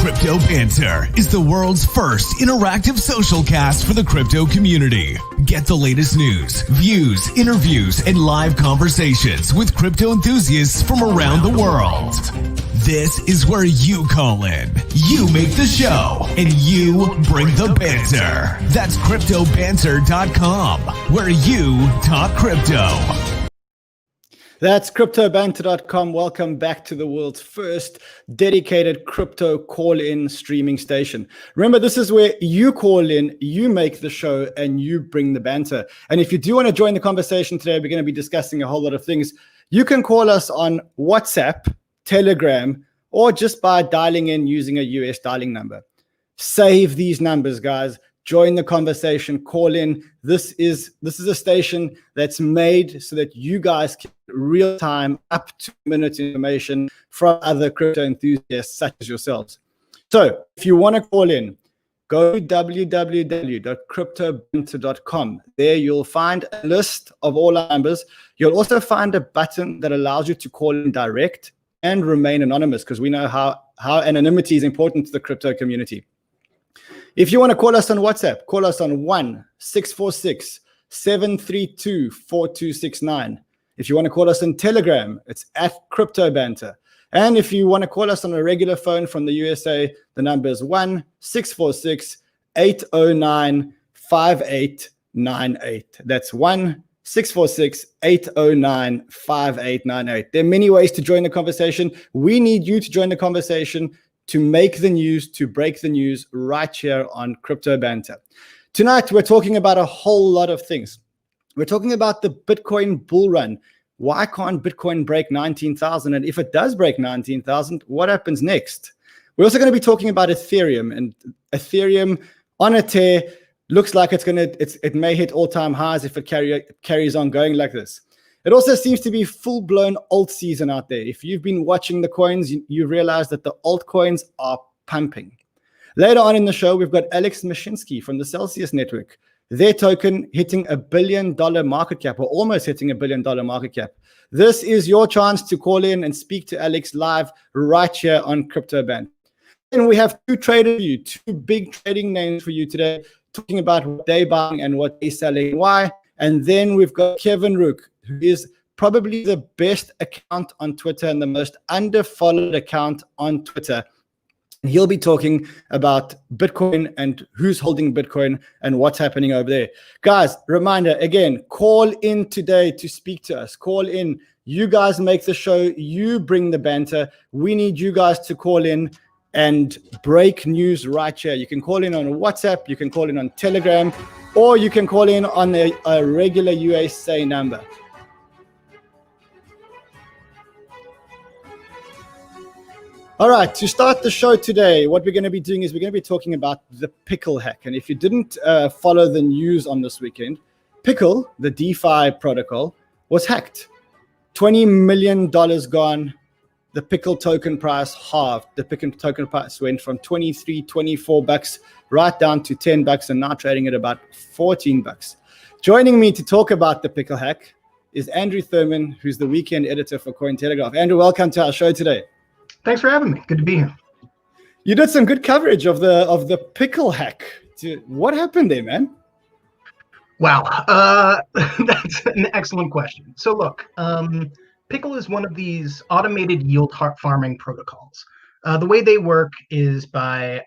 Crypto Banter is the world's first interactive social cast for the crypto community. Get the latest news, views, interviews, and live conversations with crypto enthusiasts from around the world. This is where you call in, you make the show, and you bring the banter. That's CryptoBanter.com, where you talk crypto. That's CryptoBanter.com. Welcome back to the world's first dedicated crypto call-in streaming station. Remember, this is where you call in, you make the show, and you bring the banter. And if you do want to join the conversation today, we're going to be discussing a whole lot of things. You can call us on WhatsApp, Telegram, or just by dialing in using a US dialing number. Save these numbers, guys. Join the conversation, call in. This is a station that's made so that you guys can get real-time, up-to-minute information from other crypto enthusiasts such as yourselves. So if you want to call in, go to www.cryptobanter.com. There you'll find a list of all our numbers. You'll also find a button that allows you to call in direct and remain anonymous, because we know how anonymity is important to the crypto community. If you want to call us on WhatsApp, call us on 1-646-732-4269. If you want to call us on Telegram, it's @CryptoBanter. And if you want to call us on a regular phone from the USA, the number is 1-646-809-5898. That's 1-646-809-5898. There are many ways to join the conversation. We need you to join the conversation, to make the news, to break the news right here on Crypto Banter. Tonight, we're talking about a whole lot of things. We're talking about the Bitcoin bull run. Why can't Bitcoin break 19,000? And if it does break 19,000, what happens next? We're also going to be talking about Ethereum, and Ethereum on a tear. Looks like it may hit all-time highs if it carries on going like this. It also seems to be full-blown alt season out there. If you've been watching the coins, you realize that the altcoins are pumping. Later on in the show, we've got Alex Mashinsky from the Celsius Network. Their token hitting $1 billion market cap, or almost hitting $1 billion market cap. This is your chance to call in and speak to Alex live right here on Crypto Banter. And we have two big trading names for you today, talking about what they're buying and what they're selling, why. And then we've got Kevin Rook, who is probably the best account on Twitter and the most underfollowed account on Twitter. He'll be talking about Bitcoin and who's holding Bitcoin and what's happening over there. Guys, reminder, again, call in today to speak to us. Call in. You guys make the show. You bring the banter. We need you guys to call in and break news right here. You can call in on WhatsApp. You can call in on Telegram. Or you can call in on a regular USA number. All right, to start the show today, what we're going to be doing is we're going to be talking about the pickle hack. And if you didn't follow the news on this weekend, Pickle, the DeFi protocol, was hacked. $20 million gone. The pickle token price halved. The pickle token price went from 23, 24 bucks right down to 10 bucks and now trading at about 14 bucks. Joining me to talk about the pickle hack is Andrew Thurman, who's the weekend editor for Cointelegraph. Andrew, welcome to our show today. Thanks for having me. Good to be here. You did some good coverage of the pickle hack. What happened there, man? Wow, that's an excellent question. So look, Pickle is one of these automated yield farming protocols. The way they work is by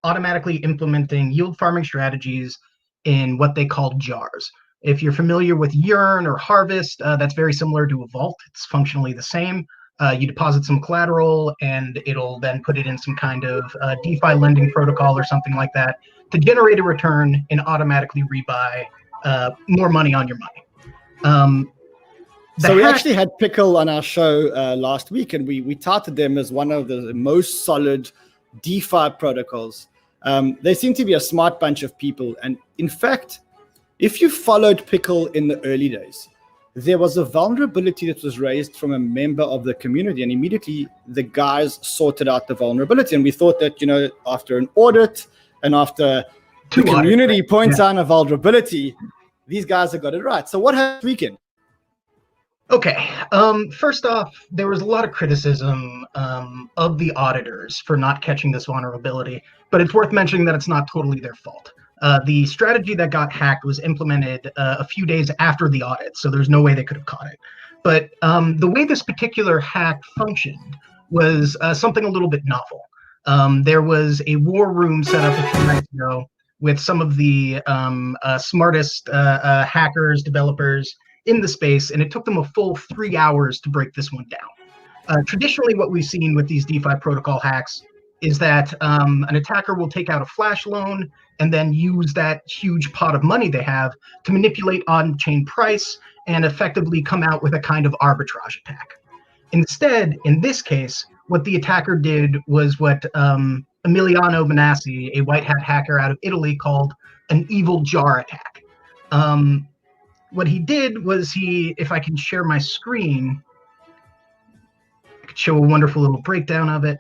automatically implementing yield farming strategies in what they call jars. If you're familiar with Yearn or Harvest, that's very similar to a vault. It's functionally the same. You deposit some collateral and it'll then put it in some kind of DeFi lending protocol or something like that to generate a return and automatically rebuy more money on your money. So we actually had Pickle on our show last week, and we touted them as one of the most solid DeFi protocols. They seem to be a smart bunch of people. And in fact, if you followed Pickle in the early days, there was a vulnerability that was raised from a member of the community, and immediately the guys sorted out the vulnerability. And we thought that, after an audit and after the community points out a vulnerability, these guys have got it right. So what happened this weekend? Okay. First off, there was a lot of criticism of the auditors for not catching this vulnerability, but it's worth mentioning that it's not totally their fault. The strategy that got hacked was implemented a few days after the audit, so there's no way they could have caught it. But the way this particular hack functioned was something a little bit novel. There was a war room set up a few nights ago with some of the smartest hackers, developers in the space, and it took them a full 3 hours to break this one down. Traditionally, what we've seen with these DeFi protocol hacks is that an attacker will take out a flash loan and then use that huge pot of money they have to manipulate on-chain price and effectively come out with a kind of arbitrage attack. Instead, in this case, what the attacker did was what Emiliano Benassi, a white hat hacker out of Italy, called an evil jar attack. What he did was if I can share my screen, I could show a wonderful little breakdown of it.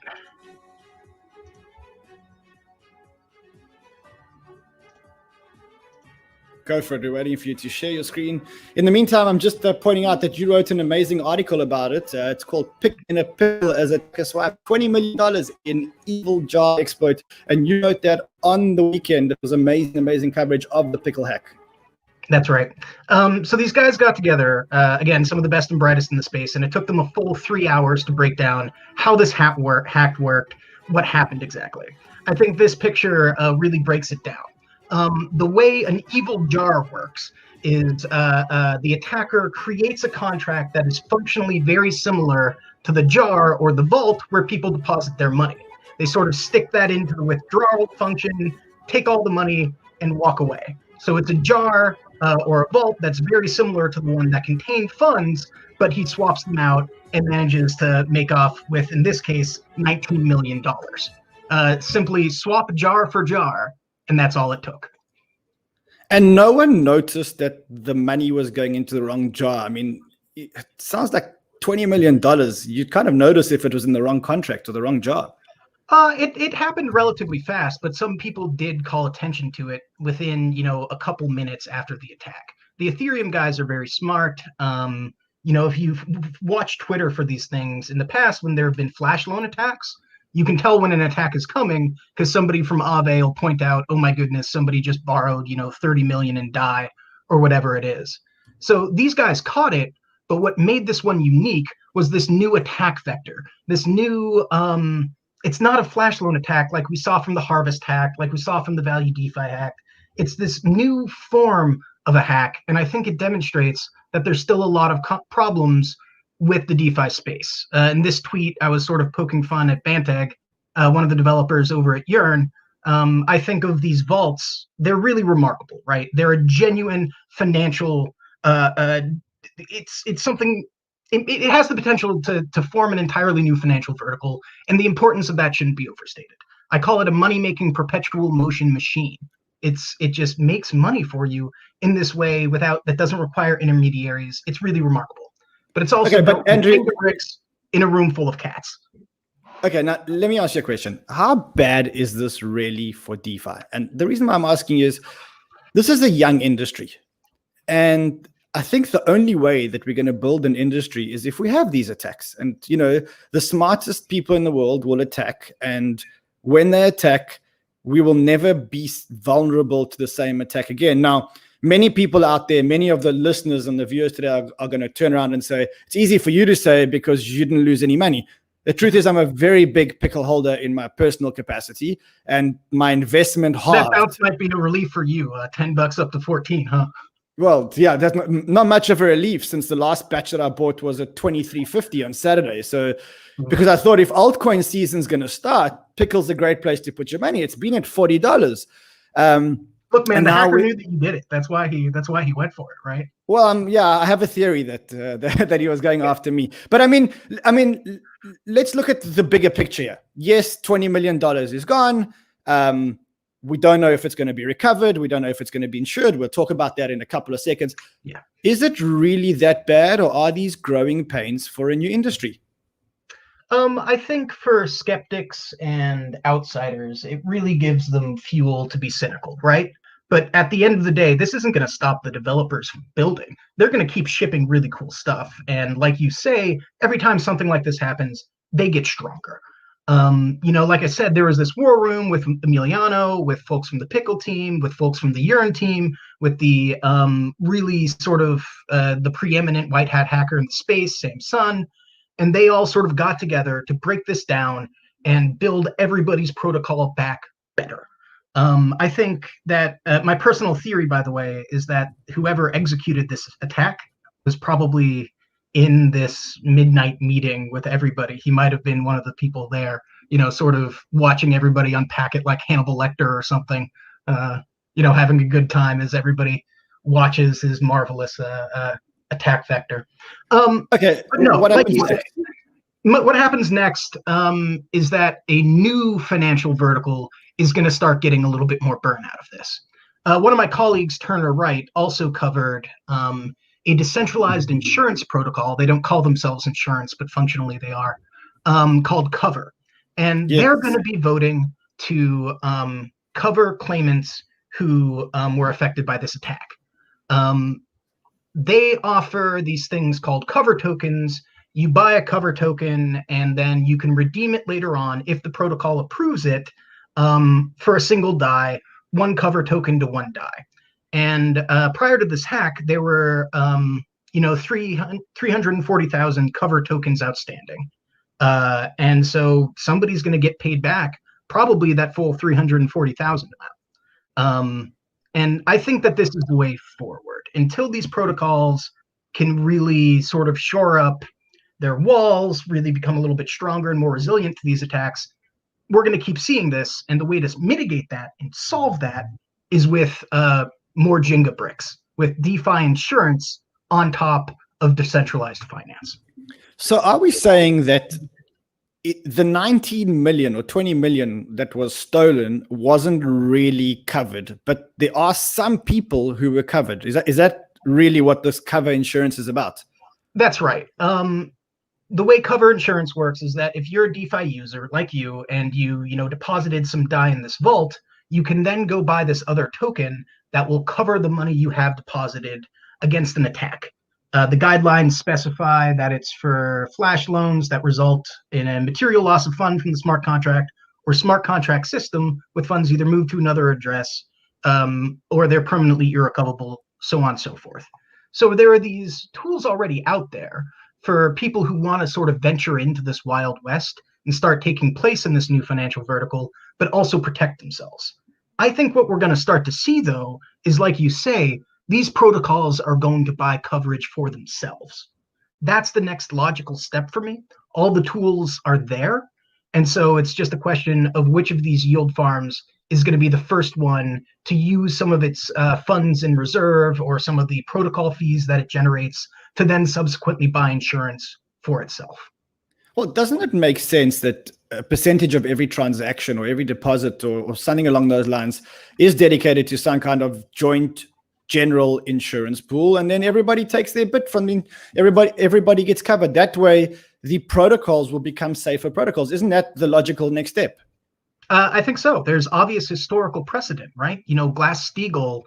Go for it. We're waiting for you to share your screen. In the meantime, I'm just pointing out that you wrote an amazing article about it. It's called "Pick in a Pickle" as a swipe $20 million in evil jar exploit. And you wrote that on the weekend. It was amazing coverage of the pickle hack. That's right. So these guys got together, again, some of the best and brightest in the space, and it took them a full 3 hours to break down how this hack worked, what happened exactly. I think this picture really breaks it down. The way an evil jar works is the attacker creates a contract that is functionally very similar to the jar or the vault where people deposit their money. They sort of stick that into the withdrawal function, take all the money, and walk away. So it's a jar or a vault that's very similar to the one that contained funds, but he swaps them out and manages to make off with, in this case, $19 million. Simply swap jar for jar, and that's all it took. And no one noticed that the money was going into the wrong jar. I mean, it sounds like $20 million. You'd kind of notice if it was in the wrong contract or the wrong jar. It happened relatively fast, but some people did call attention to it within, a couple minutes after the attack. The Ethereum guys are very smart. If you've watched Twitter for these things in the past, when there have been flash loan attacks, you can tell when an attack is coming because somebody from Aave will point out, oh my goodness, somebody just borrowed, 30 million in DAI or whatever it is. So these guys caught it, but what made this one unique was this new attack vector, this new, it's not a flash loan attack like we saw from the Harvest hack, like we saw from the Value DeFi hack. It's this new form of a hack, and I think it demonstrates that there's still a lot of problems with the DeFi space. In this tweet, I was sort of poking fun at Banter, one of the developers over at Yearn. I think of these vaults, they're really remarkable, right? They're a genuine financial, it's something, it has the potential to form an entirely new financial vertical, and the importance of that shouldn't be overstated. I call it a money-making perpetual motion machine. It just makes money for you in this way that doesn't require intermediaries. It's really remarkable. But it's also but Andrew, bricks in a room full of cats. Okay, now let me ask you a question. How bad is this really for DeFi? And the reason why I'm asking is this is a young industry. And I think the only way that we're going to build an industry is if we have these attacks. And, the smartest people in the world will attack. And when they attack, we will never be vulnerable to the same attack again. Now, many people out there, many of the listeners and the viewers today are going to turn around and say, it's easy for you to say because you didn't lose any money. The truth is I'm a very big pickle holder in my personal capacity, and my investment halved. That bounce might be a relief for you, $10 up to 14, huh? Well, yeah, that's not much of a relief since the last batch that I bought was at 23.50 on Saturday. So because I thought if altcoin season's going to start, pickle's a great place to put your money. It's been at $40. Look, man, the hacker knew that you did it. That's why he went for it, right? Well, yeah, I have a theory that that he was going after me. But I mean, let's look at the bigger picture here. Yes, $20 million is gone. We don't know if it's going to be recovered. We don't know if it's going to be insured. We'll talk about that in a couple of seconds. Yeah. Is it really that bad, or are these growing pains for a new industry? I think for skeptics and outsiders, it really gives them fuel to be cynical, right? But at the end of the day, this isn't going to stop the developers from building. They're going to keep shipping really cool stuff. And like you say, every time something like this happens, they get stronger. Like I said, there was this war room with Emiliano, with folks from the Pickle team, with folks from the Urine team, with the really sort of the preeminent white hat hacker in the space, Sam Sun, and they all sort of got together to break this down and build everybody's protocol back better. I think that my personal theory, by the way, is that whoever executed this attack was probably in this midnight meeting with everybody. He might have been one of the people there, sort of watching everybody unpack it like Hannibal Lecter or something, having a good time as everybody watches his marvelous attack vector. Okay, no, what happens next? What happens next is that a new financial vertical is going to start getting a little bit more burn out of this. One of my colleagues, Turner Wright, also covered a decentralized insurance protocol. They don't call themselves insurance, but functionally they are, called Cover. And Yes. they're going to be voting to cover claimants who were affected by this attack. They offer these things called cover tokens. You buy a cover token, and then you can redeem it later on if the protocol approves it for a single DAI, one cover token to one DAI. And prior to this hack, there were 340,000 cover tokens outstanding. And so somebody's going to get paid back probably that full 340,000 amount. And I think that this is the way forward. Until these protocols can really sort of shore up their walls, really become a little bit stronger and more resilient to these attacks, we're going to keep seeing this. And the way to mitigate that and solve that is with more Jenga bricks, with DeFi insurance on top of decentralized finance. So are we saying that the 19 million or 20 million that was stolen wasn't really covered, but there are some people who were covered? Is that really what this cover insurance is about? That's right. The way cover insurance works is that if you're a DeFi user like you, and you deposited some DAI in this vault, you can then go buy this other token that will cover the money you have deposited against an attack. The guidelines specify that it's for flash loans that result in a material loss of fund from the smart contract or smart contract system, with funds either moved to another address or they're permanently irrecoverable, so on and so forth. So there are these tools already out there for people who want to sort of venture into this Wild West and start taking place in this new financial vertical, but also protect themselves. I think what we're going to start to see, though, is, like you say, these protocols are going to buy coverage for themselves. That's the next logical step for me. All the tools are there. And so it's just a question of which of these yield farms is going to be the first one to use some of its funds in reserve or some of the protocol fees that it generates to then subsequently buy insurance for itself. Well, doesn't it make sense that a percentage of every transaction or every deposit or something along those lines is dedicated to some kind of joint general insurance pool, and then everybody takes their bit from everybody gets covered? That way, the protocols will become safer protocols. Isn't that the logical next step? I think so. There's obvious historical precedent, right? Glass-Steagall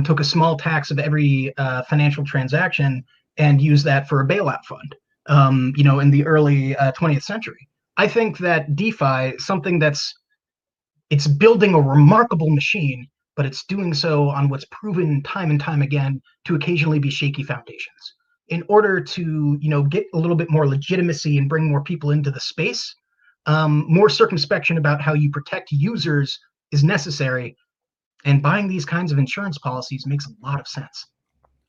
took a small tax of every financial transaction and used that for a bailout fund, in the early 20th century. I think that DeFi, something it's building a remarkable machine, but it's doing so on what's proven time and time again to occasionally be shaky foundations. In order to, get a little bit more legitimacy and bring more people into the space, more circumspection about how you protect users is necessary. And buying these kinds of insurance policies makes a lot of sense.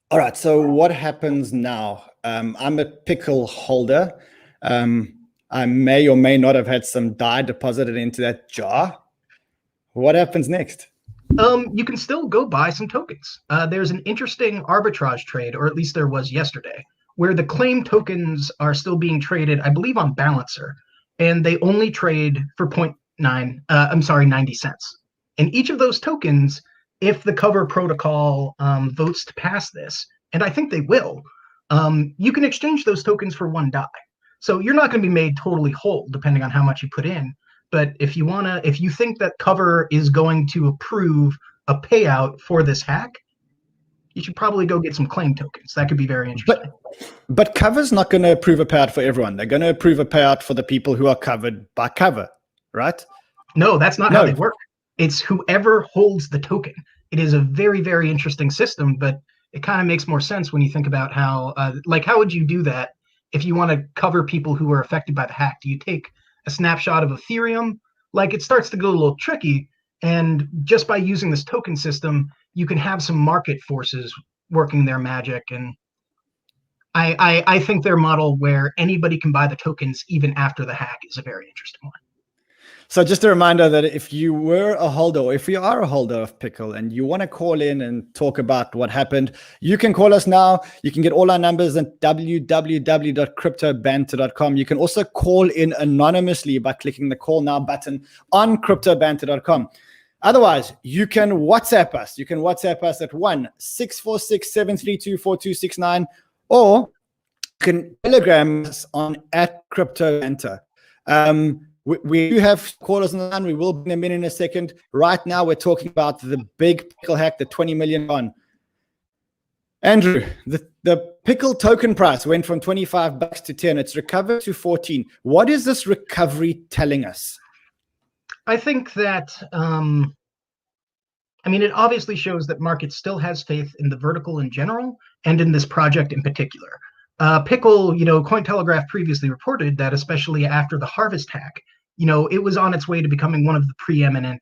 All right, so what happens now? I'm a pickle holder. I may or may not have had some DAI deposited into that jar. What happens next? You can still go buy some tokens. There's an interesting arbitrage trade, or at least there was yesterday, where the claim tokens are still being traded, I believe, on Balancer, and they only trade for 90 cents. And each of those tokens, if the cover protocol votes to pass this, and I think they will, you can exchange those tokens for one DAI. So you're not going to be made totally whole, depending on how much you put in. But if you think that cover is going to approve a payout for this hack, you should probably go get some claim tokens. That could be very interesting. But cover's not going to approve a payout for everyone. They're going to approve a payout for the people who are covered by cover, right? No, that's not how they work. It's whoever holds the token. It is a very, very interesting system, but it kind of makes more sense when you think about how, how would you do that if you want to cover people who are affected by the hack? Do you take a snapshot of Ethereum? Like, it starts to get a little tricky. And just by using this token system, you can have some market forces working their magic. And I think their model where anybody can buy the tokens even after the hack is a very interesting one. So just a reminder that if you were a holder, or if you are a holder of Pickle and you want to call in and talk about what happened, you can call us now. You can get all our numbers at www.cryptobanter.com. You can also call in anonymously by clicking the call now button on cryptobanter.com. Otherwise, you can WhatsApp us. You can WhatsApp us at 1-646-732-4269, or you can Telegram us on @cryptobanter. We do have callers on the line. We will bring them in a second. Right now, we're talking about the big Pickle hack, the 20 million on. Andrew, the Pickle token price went from $25 to 10. It's recovered to 14. What is this recovery telling us? I think that, it obviously shows that market still has faith in the vertical in general and in this project in particular. Pickle, Cointelegraph previously reported that, especially after the Harvest hack, it was on its way to becoming one of the preeminent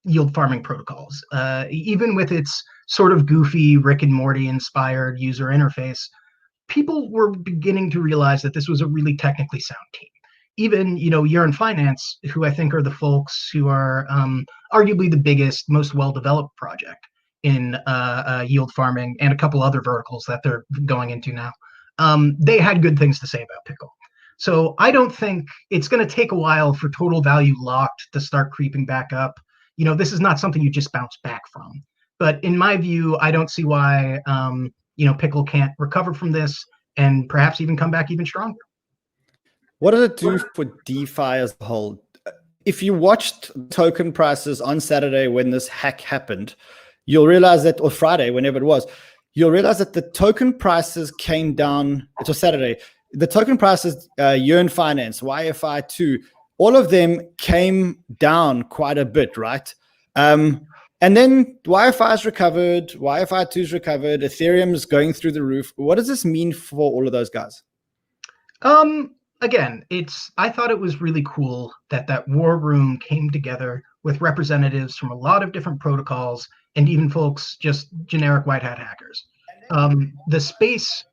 yield farming protocols. Even with its sort of goofy Rick and Morty inspired user interface, people were beginning to realize that this was a really technically sound team. Even, Yearn Finance, who I think are the folks who are arguably the biggest, most well-developed project in yield farming, and a couple other verticals that they're going into now. They had good things to say about Pickle. So I don't think it's going to take a while for total value locked to start creeping back up. This is not something you just bounce back from. But in my view, I don't see why, Pickle can't recover from this and perhaps even come back even stronger. What does it do for DeFi as a whole? If you watched token prices on Saturday when this hack happened, you'll realize that, or Friday, whenever it was, you'll realize that the token prices came down. It was Saturday. The token prices, Yearn Finance, YFI2, all of them came down quite a bit, right? And then YFI's recovered, YFI2's recovered, Ethereum's going through the roof. What does this mean for all of those guys? Again, I thought it was really cool that war room came together with representatives from a lot of different protocols and even folks, just generic white hat hackers. The space,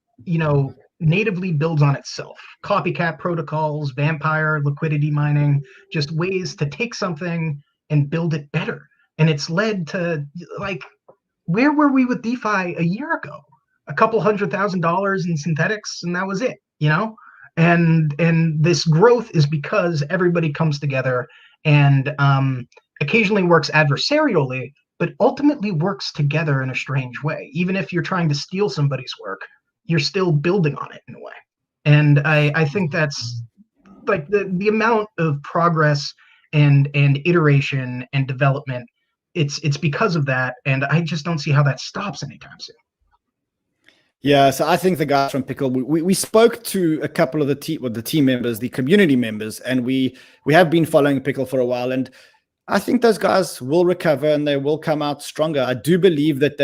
natively builds on itself. Copycat protocols, vampire, liquidity mining, just ways to take something and build it better. And it's led to, where were we with DeFi a year ago? A couple $100,000 in synthetics, and that was it, And this growth is because everybody comes together and occasionally works adversarially, but ultimately works together in a strange way. Even if you're trying to steal somebody's work, you're still building on it in a way. And I think that's the amount of progress and iteration and development. It's because of that, and I just don't see how that stops anytime soon. Yeah, so I think the guys from Pickle, we spoke to a couple of the team members, the community members, and we have been following Pickle for a while, and I think those guys will recover and they will come out stronger. I do believe that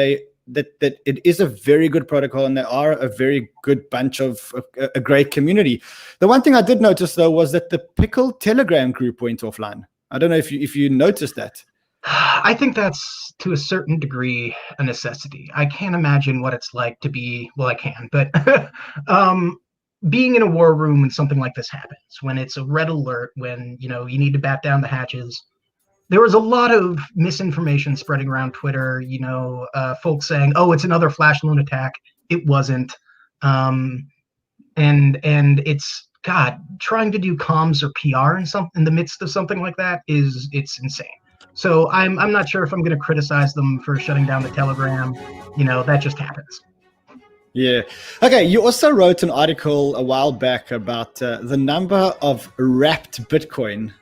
that it is a very good protocol and they are a very good bunch of a great community. The one thing I did notice though was that the Pickle Telegram group went offline. I don't know if you noticed that. I think that's to a certain degree a necessity. I can't imagine what it's like to be, well, I can, but being in a war room when something like this happens, when it's a red alert, when you need to bat down the hatches. There was a lot of misinformation spreading around Twitter, folks saying, oh, it's another flash loan attack. It wasn't. And it's, God, trying to do comms or PR in the midst of something like that it's insane. So I'm not sure if I'm going to criticize them for shutting down the Telegram. That just happens. Yeah. Okay. You also wrote an article a while back about the number of wrapped Bitcoin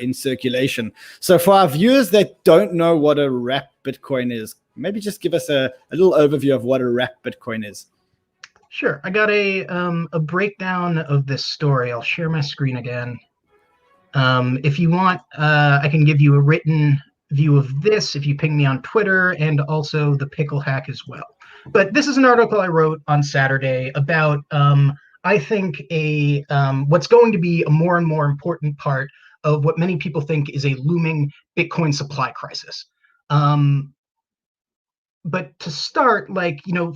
in circulation. So for our viewers that don't know what a wrapped Bitcoin is, Maybe just give us a little overview of what a wrapped Bitcoin is. Sure. I got a breakdown of this story. I'll share my screen again. If you want, I can give you a written view of this if you ping me on Twitter, and also the pickle hack as well. But this is an article I wrote on Saturday about, I think, what's going to be a more and more important part of what many people think is a looming Bitcoin supply crisis. But to start,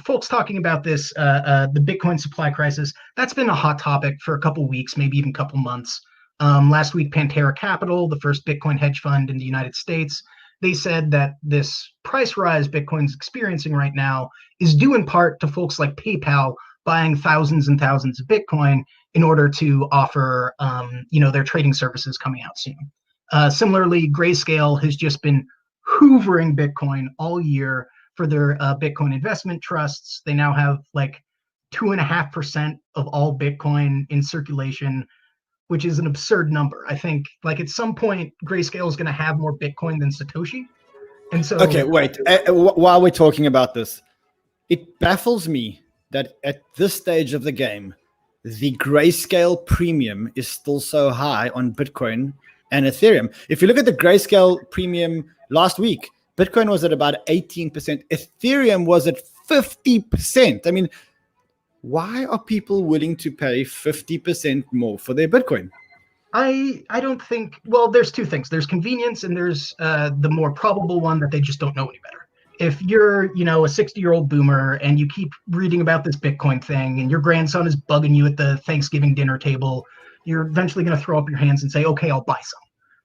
folks talking about this, the Bitcoin supply crisis, that's been a hot topic for a couple weeks, maybe even a couple months. Last week, Banter Capital, the first Bitcoin hedge fund in the United States, they said that this price rise Bitcoin's experiencing right now is due in part to folks like PayPal buying thousands and thousands of Bitcoin in order to offer, their trading services coming out soon. Similarly, Grayscale has just been hoovering Bitcoin all year for their Bitcoin investment trusts. They now have 2.5% of all Bitcoin in circulation, which is an absurd number. I think at some point, Grayscale is going to have more Bitcoin than Satoshi. And so, okay, wait. While we're talking about this, it baffles me that at this stage of the game, the Grayscale premium is still so high on Bitcoin and Ethereum. If you look at the Grayscale premium last week, Bitcoin was at about 18%. Ethereum was at 50%. I mean, why are people willing to pay 50% more for their Bitcoin? I don't think, well, there's two things. There's convenience, and there's the more probable one that they just don't know any better. If you're, a 60-year-old boomer and you keep reading about this Bitcoin thing and your grandson is bugging you at the Thanksgiving dinner table, you're eventually going to throw up your hands and say, okay, I'll buy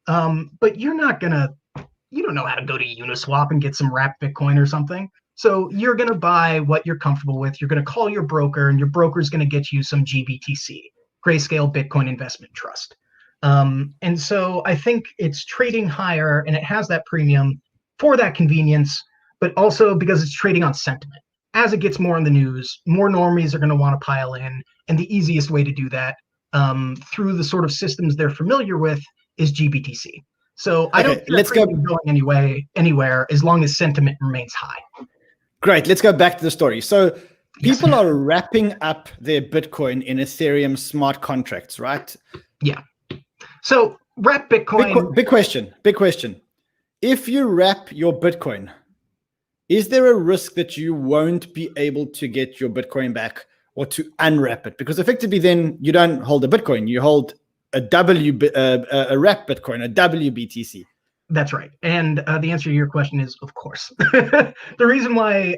some. But you don't know how to go to Uniswap and get some wrapped Bitcoin or something. So you're going to buy what you're comfortable with. You're going to call your broker, and your broker is going to get you some GBTC, Grayscale Bitcoin Investment Trust. And so I think it's trading higher, and it has that premium for that convenience, but also because it's trading on sentiment. As it gets more in the news, more normies are going to want to pile in, and the easiest way to do that through the sort of systems they're familiar with is GBTC. So I don't think let's go going anywhere as long as sentiment remains high. Great. Let's go back to the story. So people are wrapping up their Bitcoin in Ethereum smart contracts, right? Yeah. So wrap Bitcoin. Big question. If you wrap your Bitcoin, is there a risk that you won't be able to get your Bitcoin back or to unwrap it? Because effectively then you don't hold a Bitcoin, you hold a wrap Bitcoin, a WBTC. That's right. And the answer to your question is, of course. The reason why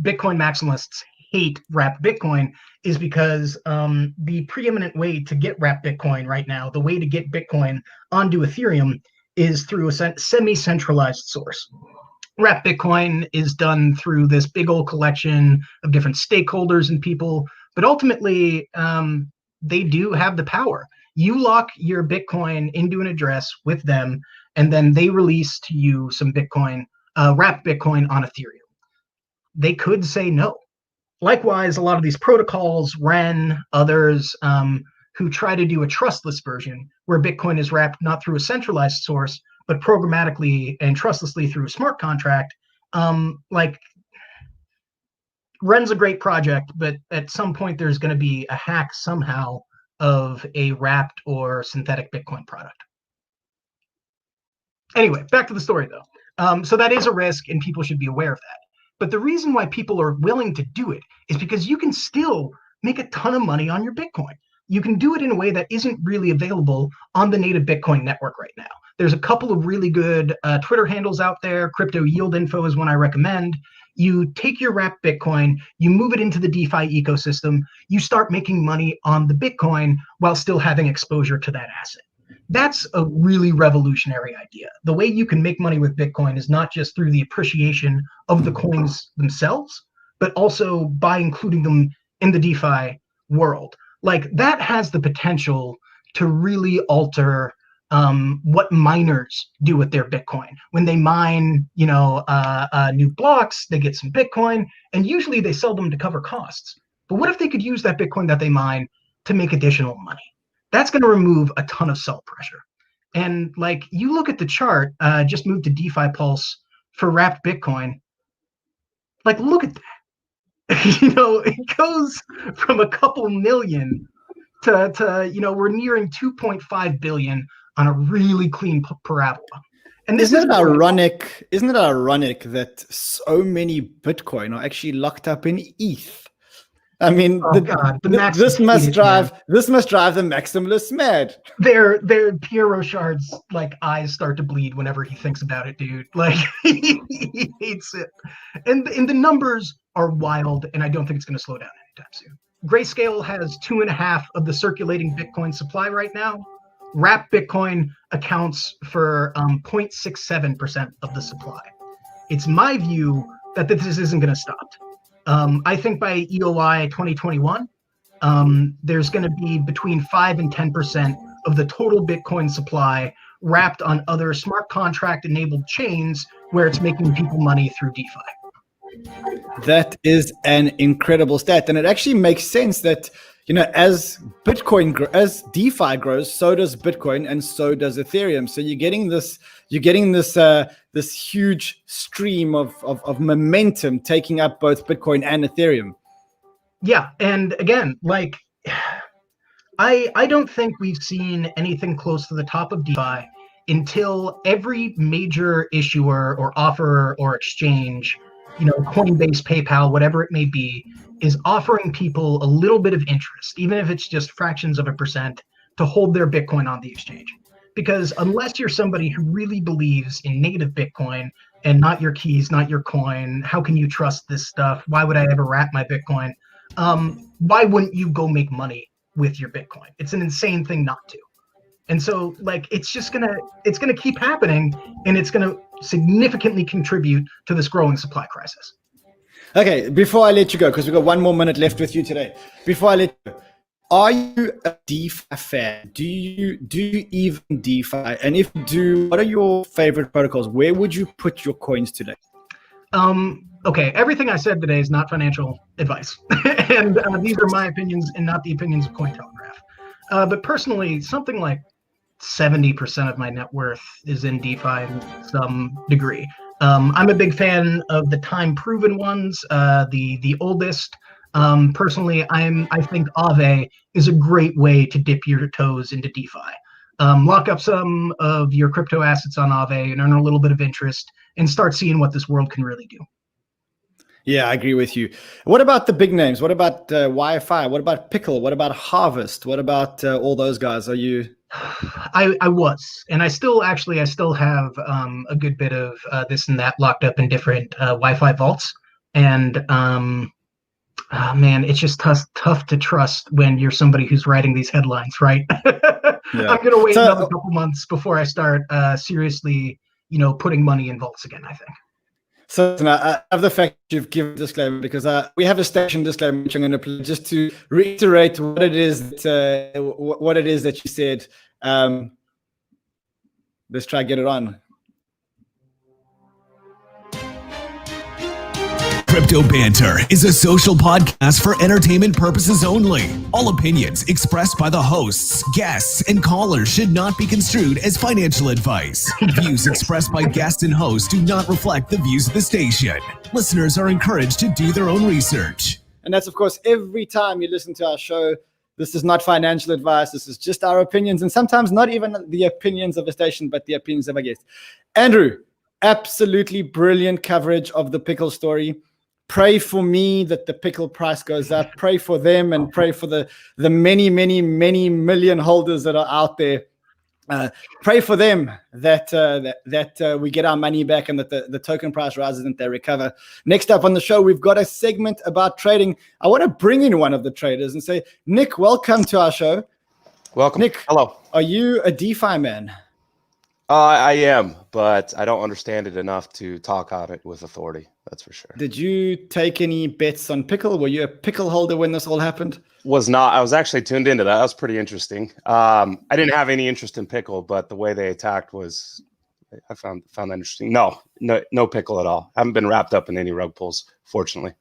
Bitcoin maximalists hate wrapped Bitcoin is because the preeminent way to get wrapped Bitcoin right now, the way to get Bitcoin onto Ethereum, is through a semi-centralized source. Wrapped Bitcoin is done through this big old collection of different stakeholders and people, but ultimately they do have the power. You lock your Bitcoin into an address with them, and then they release to you some Bitcoin, wrapped Bitcoin on Ethereum. They could say no. Likewise, a lot of these protocols, Ren, others, who try to do a trustless version where Bitcoin is wrapped not through a centralized source, but programmatically and trustlessly through a smart contract. Ren's a great project, but at some point there's going to be a hack somehow of a wrapped or synthetic Bitcoin product. Anyway, back to the story though. So that is a risk, and people should be aware of that. But the reason why people are willing to do it is because you can still make a ton of money on your Bitcoin. You can do it in a way that isn't really available on the native Bitcoin network right now. There's a couple of really good Twitter handles out there. Crypto Yield Info is one I recommend. You take your wrapped Bitcoin, you move it into the DeFi ecosystem, you start making money on the Bitcoin while still having exposure to that asset. That's a really revolutionary idea. The way you can make money with Bitcoin is not just through the appreciation of the coins themselves, but also by including them in the DeFi world. That has the potential to really alter what miners do with their Bitcoin. When they mine, new blocks, they get some Bitcoin, and usually they sell them to cover costs. But what if they could use that Bitcoin that they mine to make additional money? That's going to remove a ton of sell pressure. And you look at the chart, just moved to DeFi Pulse for wrapped Bitcoin. Like, look at that. It goes from a couple million to we're nearing 2.5 billion on a really clean parabola. And this isn't it ironic? Isn't it ironic that so many Bitcoin are actually locked up in ETH? I mean, this must drive the maximalist mad. Their Pierre Rochard's eyes start to bleed whenever he thinks about it, dude. He hates it, and the numbers are wild, and I don't think it's going to slow down anytime soon. Grayscale has 2.5 of the circulating Bitcoin supply right now. Wrapped Bitcoin accounts for 0.67% of the supply. It's my view that this isn't going to stop. I think by EOI 2021, there's going to be between 5 and 10% of the total Bitcoin supply wrapped on other smart contract enabled chains where it's making people money through DeFi. That is an incredible stat. And it actually makes sense that, as DeFi grows, so does Bitcoin and so does Ethereum. So you're getting this huge stream of momentum taking up both Bitcoin and Ethereum. Yeah. And again, I don't think we've seen anything close to the top of DeFi until every major issuer or offerer or exchange, Coinbase, PayPal, whatever it may be, is offering people a little bit of interest, even if it's just fractions of a percent, to hold their Bitcoin on the exchange. Because unless you're somebody who really believes in native Bitcoin and not your keys, not your coin, how can you trust this stuff? Why would I ever wrap my Bitcoin? Why wouldn't you go make money with your Bitcoin? It's an insane thing not to. And so it's gonna keep happening, and it's gonna significantly contribute to this growing supply crisis. Okay, before I let you go, because we've got 1 more minute left with you today. Before I let you go, are you a DeFi fan? Do you even DeFi? And if you do, what are your favorite protocols? Where would you put your coins today? Okay, everything I said today is not financial advice. And these are my opinions and not the opinions of Cointelegraph. But personally, something like 70% of my net worth is in DeFi in some degree. I'm a big fan of the time-proven ones, the oldest. Personally, I think Aave is a great way to dip your toes into DeFi. Lock up some of your crypto assets on Aave and earn a little bit of interest and start seeing what this world can really do. Yeah, I agree with you. What about the big names? What about Wi-Fi? What about Pickle? What about Harvest? What about all those guys? Are you? I was, and I still have a good bit of this and that locked up in different Wi-Fi vaults. And man, it's just tough to trust when you're somebody who's writing these headlines, right? Yeah. I'm gonna wait another couple months before I start seriously, putting money in vaults again, I think. So I love the fact you've given a disclaimer, because we have a station disclaimer which I'm going to play just to reiterate what it is that you said. Let's try to get it on. Crypto Banter is a social podcast for entertainment purposes only. All opinions expressed by the hosts, guests, and callers should not be construed as financial advice. Views expressed by guests and hosts do not reflect the views of the station. Listeners are encouraged to do their own research. And that's, of course, every time you listen to our show. This is not financial advice. This is just our opinions, and sometimes not even the opinions of the station, but the opinions of our guests. Andrew, absolutely brilliant coverage of the Pickle story. Pray for me that the Pickle price goes up. Pray for them, and pray for the many, many, many million holders that are out there. Pray for them that we get our money back and that the token price rises and they recover. Next up on the show, we've got a segment about trading. I want to bring in one of the traders and say, Nick, welcome to our show. Welcome. Nick, hello. Are you a DeFi man? I am, but I don't understand it enough to talk on it with authority. That's for sure. Did you take any bets on Pickle? Were you a Pickle holder when this all happened? Was not. I was actually tuned into that. That was pretty interesting. I didn't have any interest in Pickle, but the way they attacked was, I found that interesting. No Pickle at all. Haven't been wrapped up in any rug pulls, fortunately.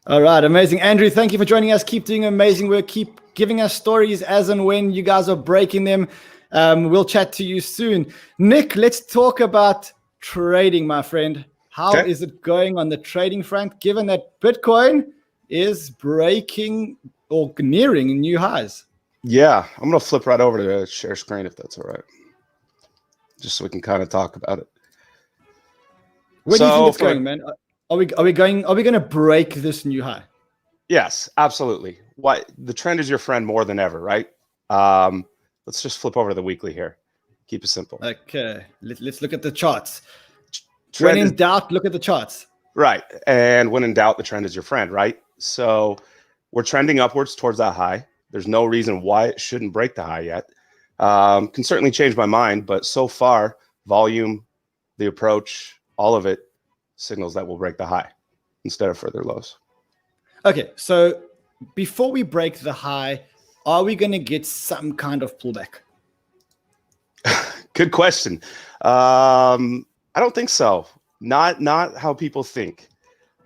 All right, amazing. Andrew, thank you for joining us. Keep doing amazing work. Keep giving us stories as and when you guys are breaking them. We'll chat to you soon. Nick, let's talk about trading, my friend. How is it going on the trading front, given that Bitcoin is breaking or nearing new highs? Yeah, I'm going to flip right over to share screen if that's all right, just so we can kind of talk about it. Where do you think it's going, man? Are we going to break this new high? Yes, absolutely. Why the trend is your friend more than ever, right? Let's just flip over to the weekly here. Keep it simple. Okay, let's look at the charts. When in doubt, look at the charts. Right, and when in doubt, the trend is your friend, right? So we're trending upwards towards that high. There's no reason why it shouldn't break the high yet. Can certainly change my mind, but so far, volume, the approach, all of it signals that we'll break the high instead of further lows. Okay, so before we break the high, are we going to get some kind of pullback? Good question. I don't think so. Not how people think.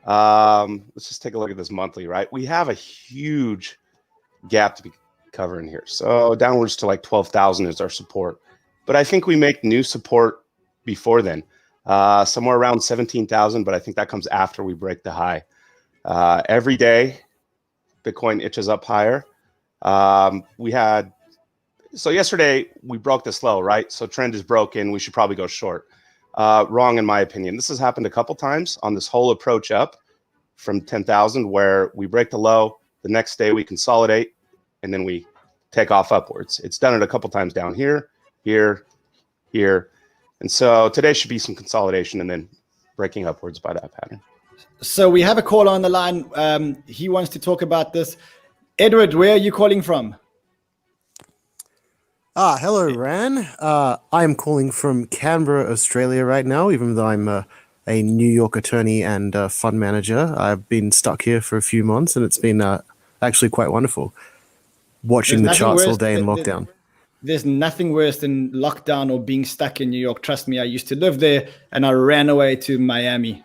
Let's just take a look at this monthly, right? We have a huge gap to be covering here. So downwards to like 12,000 is our support. But I think we make new support before then, somewhere around 17,000. But I think that comes after we break the high. Every day, Bitcoin itches up higher. So yesterday we broke this low, right? So trend is broken. We should probably go short. Wrong, in my opinion. This has happened a couple times on this whole approach up from 10,000, where we break the low, the next day we consolidate, and then we take off upwards. It's done it a couple times down here, here, here. And so today should be some consolidation and then breaking upwards by that pattern. So we have a caller on the line. He wants to talk about this. Edward, where are you calling from? Hello, Ran. I am calling from Canberra, Australia right now, even though I'm a New York attorney and fund manager. I've been stuck here for a few months, and it's been actually quite wonderful watching the charts all day in lockdown. There's nothing worse than lockdown or being stuck in New York. Trust me, I used to live there, and I ran away to Miami.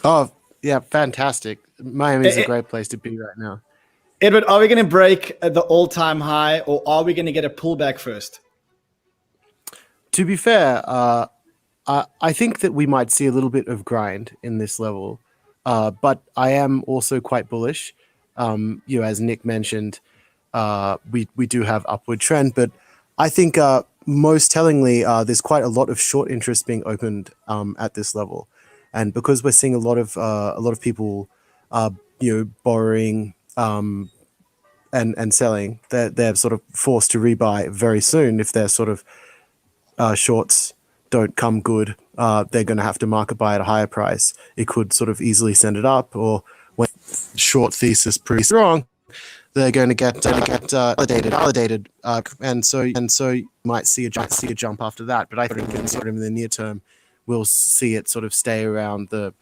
Oh, yeah, fantastic. Miami is a great place to be right now. Edward, are we going to break the all-time high, or are we going to get a pullback first? To be fair, I think that we might see a little bit of grind in this level, but I am also quite bullish. As Nick mentioned, we do have upward trend, but I think most tellingly, there's quite a lot of short interest being opened at this level, and because we're seeing a lot of people, borrowing. And selling, they're sort of forced to rebuy very soon. If their sort of shorts don't come good, they're going to have to market buy at a higher price. It could sort of easily send it up, or when short thesis proves wrong, they're going to get validated, and so you might see a jump after that. But I think in sort of the near term, we'll see it sort of stay around the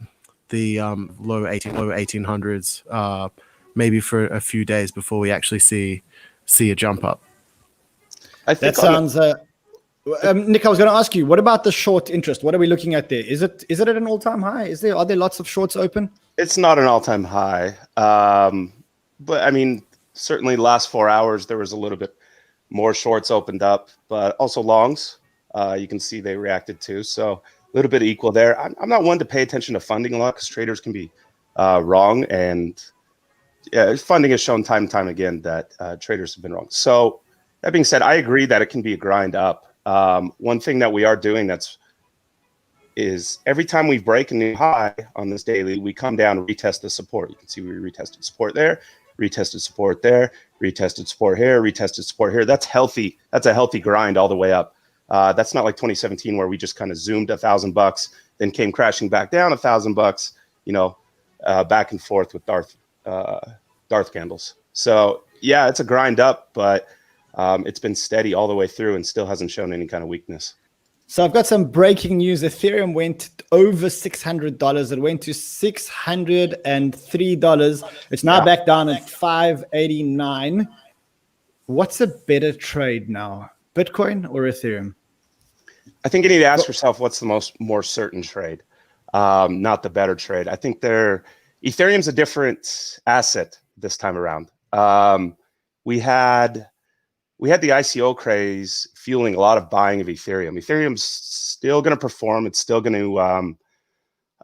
low 1800s. Maybe for a few days before we actually see a jump up. I think that sounds. Nick, I was going to ask you, what about the short interest? What are we looking at there? Is it at an all-time high? Are there lots of shorts open? It's not an all-time high, but I mean, certainly the last 4 hours there was a little bit more shorts opened up, but also longs. You can see they reacted too, so a little bit equal there. I'm not one to pay attention to funding a lot because traders can be wrong, and funding has shown time and time again that traders have been wrong. So that being said, I agree that it can be a grind up. One thing that we are doing is every time we break a new high on this daily, we come down and retest the support. You can see we retested support there, retested support there, retested support here, retested support here. That's healthy. That's a healthy grind all the way up. That's not like 2017 where we just kind of zoomed $1,000, then came crashing back down $1,000, back and forth with Darth candles. So yeah, it's a grind up, but it's been steady all the way through and still hasn't shown any kind of weakness. So I've got some breaking news. Ethereum went over $600. It went to $603. It's now back down at $589. What's a better trade now, Bitcoin or Ethereum? I think you need to ask yourself what's the more certain trade, not the better trade. I think Ethereum's a different asset this time around. We had the ICO craze fueling a lot of buying of Ethereum. Ethereum's still going to perform. It's still going to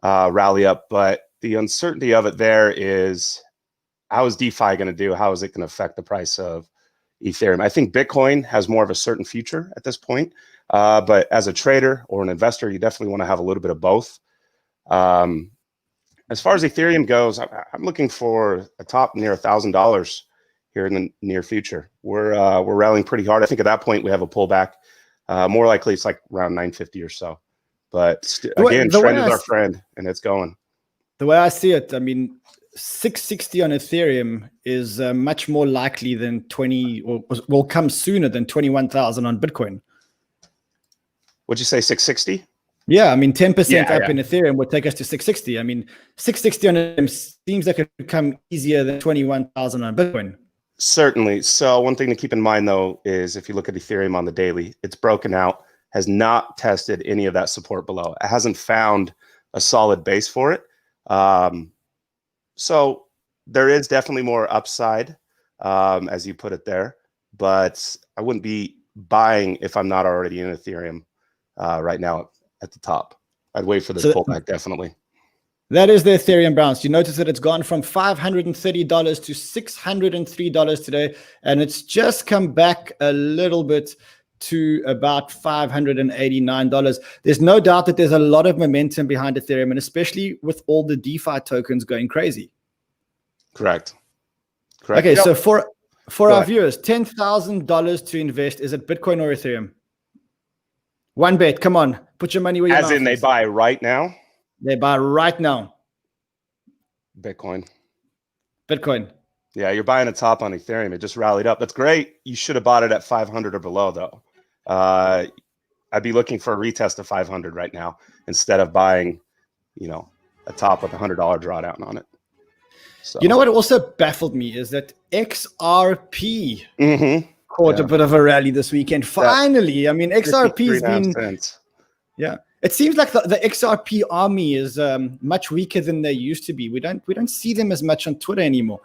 rally up. But the uncertainty of it there is, how is DeFi going to do? How is it going to affect the price of Ethereum? I think Bitcoin has more of a certain future at this point. But as a trader or an investor, you definitely want to have a little bit of both. As far as Ethereum goes, I'm looking for a top near $1,000 here in the near future. We're rallying pretty hard. I think at that point we have a pullback. More likely it's like around 950 or so. But again, trend is our friend, and it's going. The way I see it, I mean, 660 on Ethereum is much more likely than 20, or will come sooner than 21,000 on Bitcoin. Would you say 660? Yeah, I mean, 10% up in Ethereum would take us to 660. I mean, 660 on Ethereum seems like it could come easier than 21,000 on Bitcoin. Certainly. So one thing to keep in mind, though, is if you look at Ethereum on the daily, it's broken out, has not tested any of that support below. It hasn't found a solid base for it. So there is definitely more upside, as you put it there, but I wouldn't be buying if I'm not already in Ethereum right now at the top. I'd wait for this pullback, definitely. That is the Ethereum bounce. You notice that it's gone from $530 to $603 today, and it's just come back a little bit to about $589. There's no doubt that there's a lot of momentum behind Ethereum, and especially with all the DeFi tokens going crazy. Correct. Okay, so for our viewers, $10,000 to invest, is it Bitcoin or Ethereum? One bet, come on, put your money where your mouth is. As in they buy right now? They buy right now. Bitcoin. Yeah, you're buying a top on Ethereum. It just rallied up. That's great. You should have bought it at 500 or below, though. I'd be looking for a retest of 500 right now instead of buying, a top with $100 drawdown on it. So. You know what also baffled me is that XRP caught a bit of a rally this weekend. Finally, I mean, XRP has been. Yeah, it seems like the XRP army is much weaker than they used to be. We don't see them as much on Twitter anymore.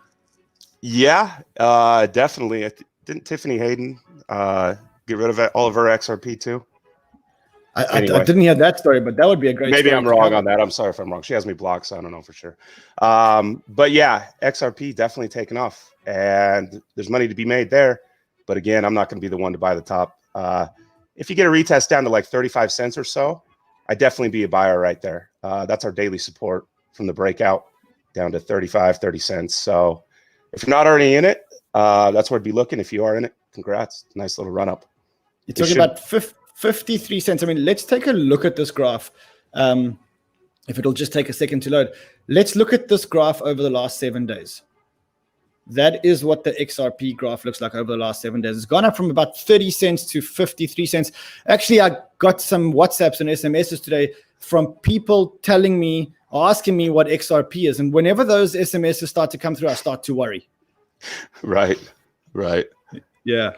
Yeah, definitely. Didn't Tiffany Hayden get rid of all of her XRP too? I didn't hear that story, but that would be a great Maybe story. I'm wrong on that. I'm sorry if I'm wrong. She has me blocked, so I don't know for sure. But yeah, XRP definitely taken off, and there's money to be made there. But again, I'm not going to be the one to buy the top. If you get a retest down to like 35 cents or so, I'd definitely be a buyer right there. That's our daily support from the breakout down to 35, 30 cents. So if you're not already in it, that's where I'd be looking. If you are in it, congrats. Nice little run up. You're talking about 53 cents. I mean, let's take a look at this graph. If it'll just take a second to load. Let's look at this graph over the last 7 days. That is what the XRP graph looks like over the last 7 days. It's gone up from about 30 cents to 53 cents. Actually, I got some WhatsApps and SMSs today from people telling me or asking me what XRP is. And whenever those SMSs start to come through, I start to worry. Right. Yeah.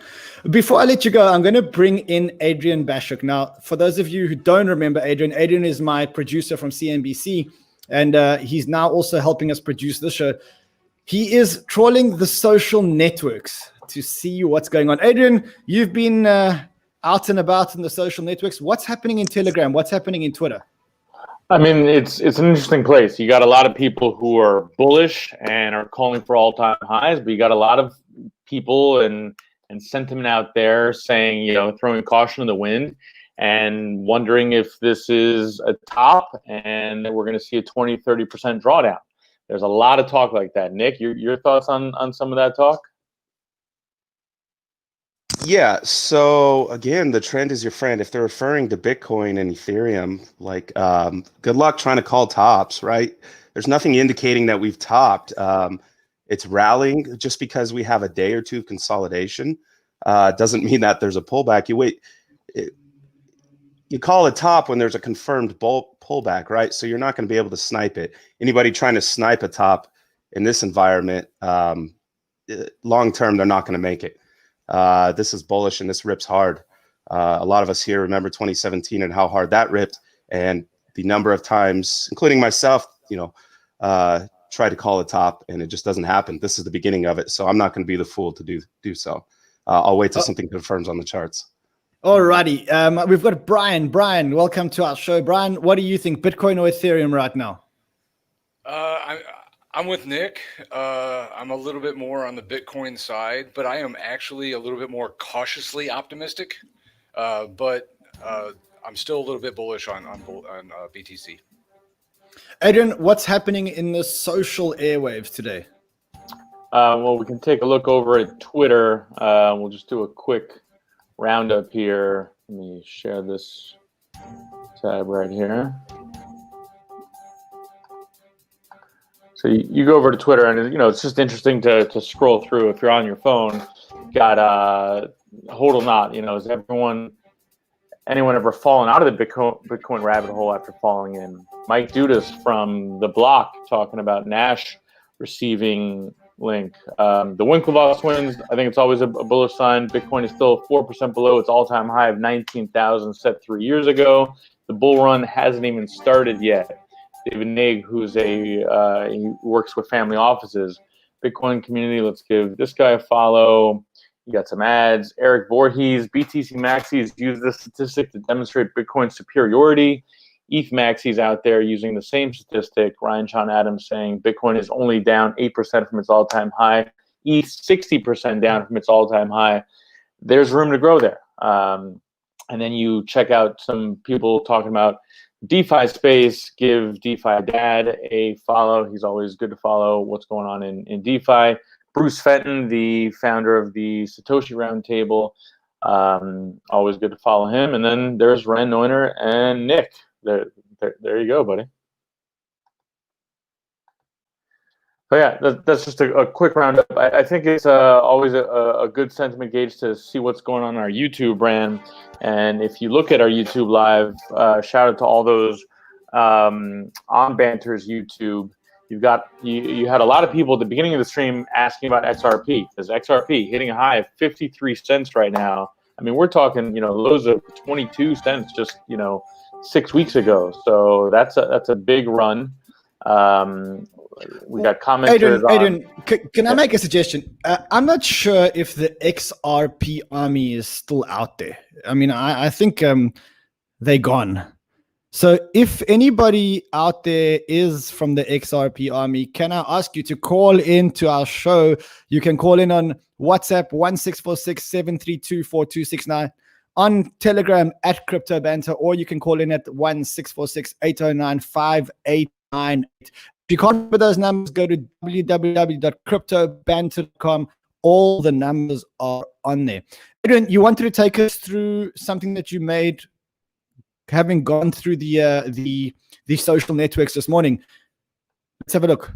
Before I let you go, I'm going to bring in Adrian Bashuk. Now, for those of you who don't remember Adrian is my producer from CNBC, and he's now also helping us produce this show. He is trawling the social networks to see what's going on. Adrian, you've been out and about in the social networks. What's happening in Telegram? What's happening in Twitter? I mean, it's an interesting place. You got a lot of people who are bullish and are calling for all-time highs, but you got a lot of people and sentiment out there saying, throwing caution in the wind and wondering if this is a top and we're going to see a 20, 30% drawdown. There's a lot of talk like that. Nick, your thoughts on some of that talk? Yeah. So again, the trend is your friend. If they're referring to Bitcoin and Ethereum, like good luck trying to call tops, right? There's nothing indicating that we've topped. It's rallying just because we have a day or two of consolidation. Doesn't mean that there's a pullback. You call a top when there's a confirmed pullback, right? So you're not going to be able to snipe it. Anybody trying to snipe a top in this environment, long term, they're not going to make it. This is bullish and this rips hard. A lot of us here remember 2017 and how hard that ripped, and the number of times, including myself, try to call a top and it just doesn't happen. This is the beginning of it, so I'm not going to be the fool to do so. I'll wait till something confirms on the charts. Alrighty. We've got Brian. Brian, welcome to our show. Brian, what do you think, Bitcoin or Ethereum right now? I'm with Nick. I'm a little bit more on the Bitcoin side, but I am actually a little bit more cautiously optimistic. But I'm still a little bit bullish on BTC. Adrian, what's happening in the social airwaves today? Well, we can take a look over at Twitter. We'll just do a quick roundup here. Let me share this tab right here. So you go over to Twitter, and it's just interesting to scroll through. If you're on your phone, got hold or not. Has anyone ever fallen out of the Bitcoin rabbit hole after falling in? Mike Dudas from The Block talking about Nash receiving Link. The Winklevoss twins, I think it's always a bullish sign. Bitcoin is still 4% below its all-time high of 19,000 set 3 years ago. The bull run hasn't even started yet. David Nag, who's he works with family offices. Bitcoin community, let's give this guy a follow. You got some ads. Eric Voorhees, BTC Maxis used this statistic to demonstrate Bitcoin's superiority. ETH Maxis out there using the same statistic. Ryan John Adams saying Bitcoin is only down 8% from its all-time high. ETH 60% down from its all-time high. There's room to grow there. And then you check out some people talking about DeFi space. Give DeFi Dad a follow. He's always good to follow what's going on in DeFi. Bruce Fenton, the founder of the Satoshi Roundtable, always good to follow him. And then there's Ren Neuner and Nick. There you go, buddy. So yeah, that's just a quick roundup. I think it's always a good sentiment gauge to see what's going on in our YouTube brand. And if you look at our YouTube live, shout out to all those on Banter's YouTube. You had a lot of people at the beginning of the stream asking about XRP, because XRP hitting a high of 53 cents right now. I mean, we're talking lows of 22 cents just 6 weeks ago. So that's a big run. We got commenters. Adrian, can I make a suggestion? I'm not sure if the XRP army is still out there. I mean, I think they're gone. So if anybody out there is from the XRP army, can I ask you to call in to our show? You can call in on WhatsApp 1646-732-4269, on Telegram at Crypto Banter, or you can call in at 1646-809-5898. If you can't remember those numbers, go to www.cryptobanter.com. All the numbers are on there. Adrian, you wanted to take us through something that you made, having gone through the social networks this morning. Let's have a look.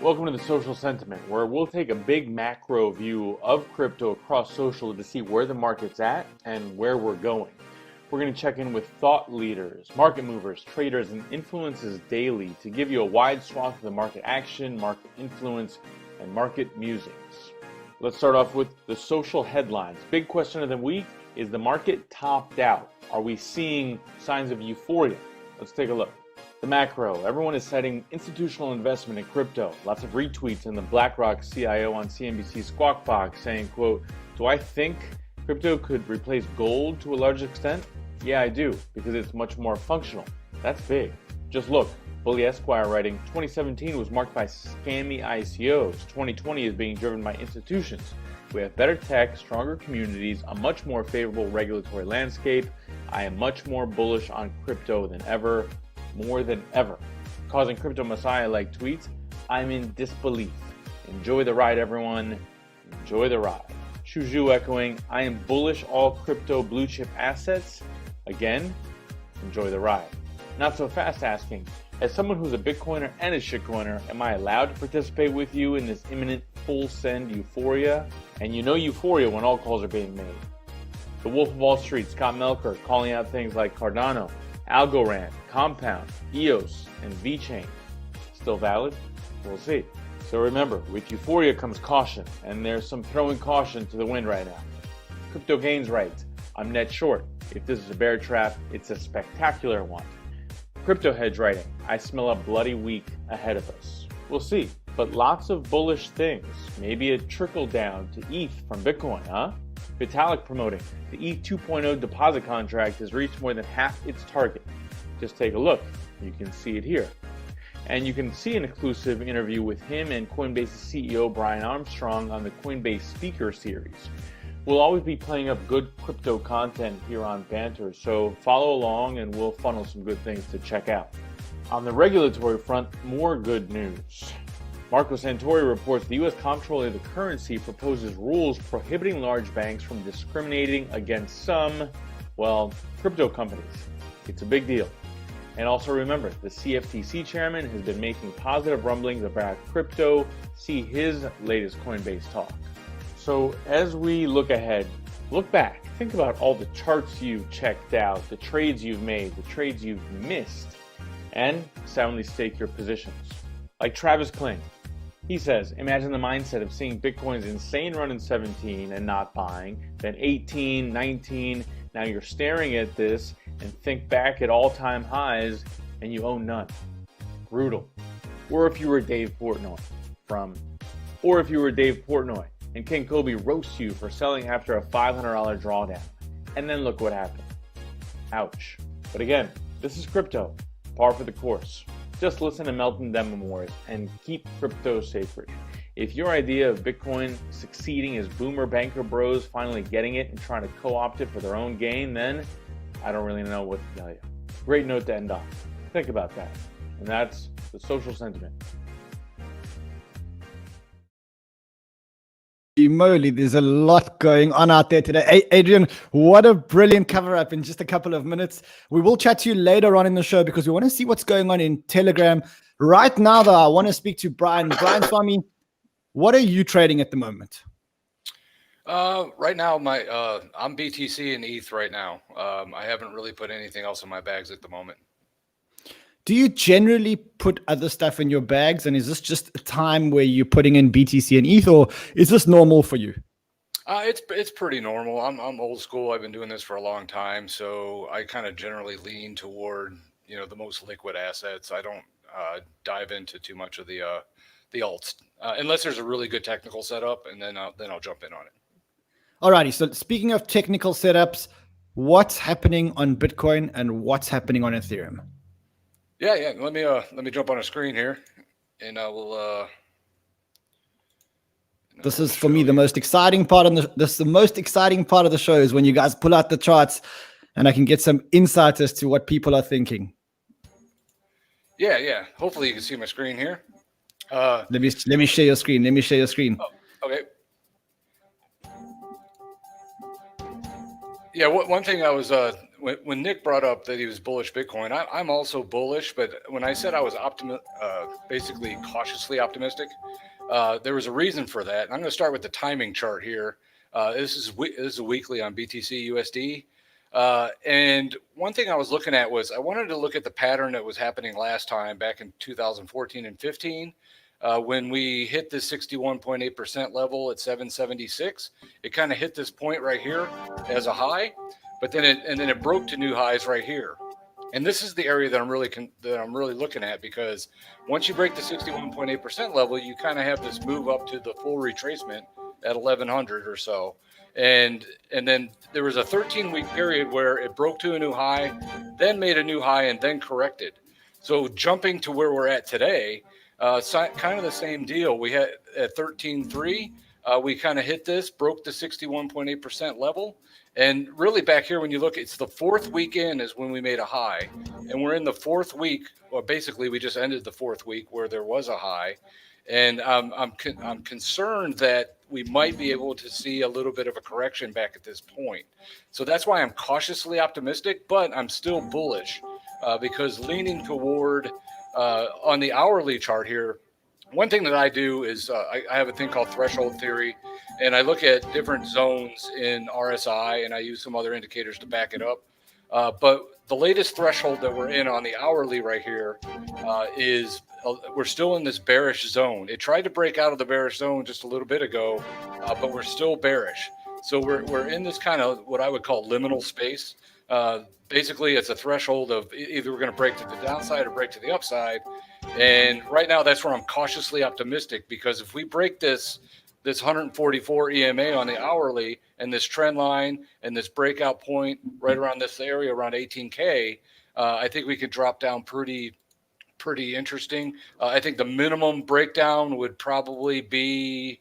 Welcome to the Social Sentiment, where we'll take a big macro view of crypto across social to see where the market's at and where we're going. We're going to check in with thought leaders, market movers, traders, and influencers daily to give you a wide swath of the market action, market influence, and market musings. Let's start off with the social headlines. Big question of the week: is the market topped out? Are we seeing signs of euphoria? Let's take a look. The macro. Everyone is citing institutional investment in crypto. Lots of retweets in the BlackRock CIO on CNBC's Squawk Box saying, quote, "Do I think crypto could replace gold to a large extent? Yeah, I do, because it's much more functional." That's big. Just look. Bully Esquire writing, 2017 was marked by scammy ICOs. 2020 is being driven by institutions. We have better tech, stronger communities, a much more favorable regulatory landscape. I am much more bullish on crypto than ever, more than ever. Causing Crypto Messiah-like tweets, I'm in disbelief. Enjoy the ride, everyone. Enjoy the ride. Shuju echoing, I am bullish all crypto blue chip assets. Again, enjoy the ride. Not so fast asking, as someone who's a Bitcoiner and a shitcoiner, am I allowed to participate with you in this imminent full send euphoria? And you know euphoria when all calls are being made. The Wolf of Wall Street, Scott Melker, calling out things like Cardano, Algorand, Compound, EOS, and VeChain. Still valid? We'll see. So remember, with euphoria comes caution, and there's some throwing caution to the wind right now. Crypto Gains writes, I'm net short. If this is a bear trap, it's a spectacular one. Crypto Hedge writing, I smell a bloody week ahead of us. We'll see, but lots of bullish things. Maybe a trickle down to ETH from Bitcoin, huh? Vitalik promoting the ETH 2.0 deposit contract has reached more than half its target. Just take a look. You can see it here. And you can see an exclusive interview with him and Coinbase's CEO Brian Armstrong on the Coinbase Speaker Series. We'll always be playing up good crypto content here on Banter, so follow along and we'll funnel some good things to check out. On the regulatory front, more good news. Marco Santori reports the U.S. Comptroller of the Currency proposes rules prohibiting large banks from discriminating against some, crypto companies. It's a big deal. And also remember, the CFTC chairman has been making positive rumblings about crypto. See his latest Coinbase talk. So as we look ahead, look back. Think about all the charts you've checked out, the trades you've made, the trades you've missed, and soundly stake your positions. Like Travis Kling. He says, imagine the mindset of seeing Bitcoin's insane run in 17 and not buying, then 18, 19, now you're staring at this and think back at all-time highs and you own none. Brutal. Or if you were Dave Portnoy and King Kobe roasts you for selling after a $500 drawdown. And then look what happened. Ouch. But again, this is crypto, par for the course. Just listen to Melton Demomours and keep crypto sacred. If your idea of Bitcoin succeeding is boomer banker bros finally getting it and trying to co-opt it for their own gain, then I don't really know what to tell you. Great note to end on. Think about that. And that's the social sentiment. Moly, there's a lot going on out there today. Adrian, what a brilliant cover up in just a couple of minutes. We will chat to you later on in the show because we want to see what's going on in Telegram. Right now, though, I want to speak to Brian. Brian Swami, what are you trading at the moment? Right now, I'm BTC and ETH right now. I haven't really put anything else in my bags at the moment. Do you generally put other stuff in your bags? And is this just a time where you're putting in BTC and ETH, or is this normal for you? It's pretty normal. I'm old school. I've been doing this for a long time, so I kind of generally lean toward the most liquid assets. I don't dive into too much of the alts unless there's a really good technical setup, and then I'll jump in on it. Alrighty. So speaking of technical setups, what's happening on Bitcoin and what's happening on Ethereum? Yeah. Let me jump on a screen here, and I will. This is for me the most exciting part of the most exciting part of the show is when you guys pull out the charts, and I can get some insight as to what people are thinking. Yeah. Hopefully you can see my screen here. Let me share your screen. Oh, okay. Yeah, one thing I was when Nick brought up that he was bullish Bitcoin, I'm also bullish. But when I said I was basically cautiously optimistic, there was a reason for that. And I'm going to start with the timing chart here. This is a weekly on BTC USD. And one thing I was looking at was I wanted to look at the pattern that was happening last time back in 2014 and 15. When we hit this 61.8% level at 776, it kind of hit this point right here as a high, but then it broke to new highs right here. And this is the area that I'm really looking at, because once you break the 61.8% level, you kind of have this move up to the full retracement at 1100 or so. And then there was a 13-week period where it broke to a new high, then made a new high, and then corrected. So jumping to where we're at today, kind of the same deal. We had at 13.3, we kind of hit this, broke the 61.8% level. And really back here, when you look, it's the fourth week in is when we made a high. And we're in the fourth week, or basically we just ended the fourth week where there was a high. And I'm concerned that we might be able to see a little bit of a correction back at this point. So that's why I'm cautiously optimistic, but I'm still bullish because leaning toward on the hourly chart here, one thing that I do is I have a thing called threshold theory, and I look at different zones in RSI, and I use some other indicators to back it up. But the latest threshold that we're in on the hourly right here is we're still in this bearish zone. It tried to break out of the bearish zone just a little bit ago, but we're still bearish. So we're in this kind of what I would call liminal space. Basically, it's a threshold of either we're going to break to the downside or break to the upside. And right now, that's where I'm cautiously optimistic, because if we break this this 144 EMA on the hourly and this trend line and this breakout point right around this area around 18K, I think we could drop down pretty interesting. I think the minimum breakdown would probably be,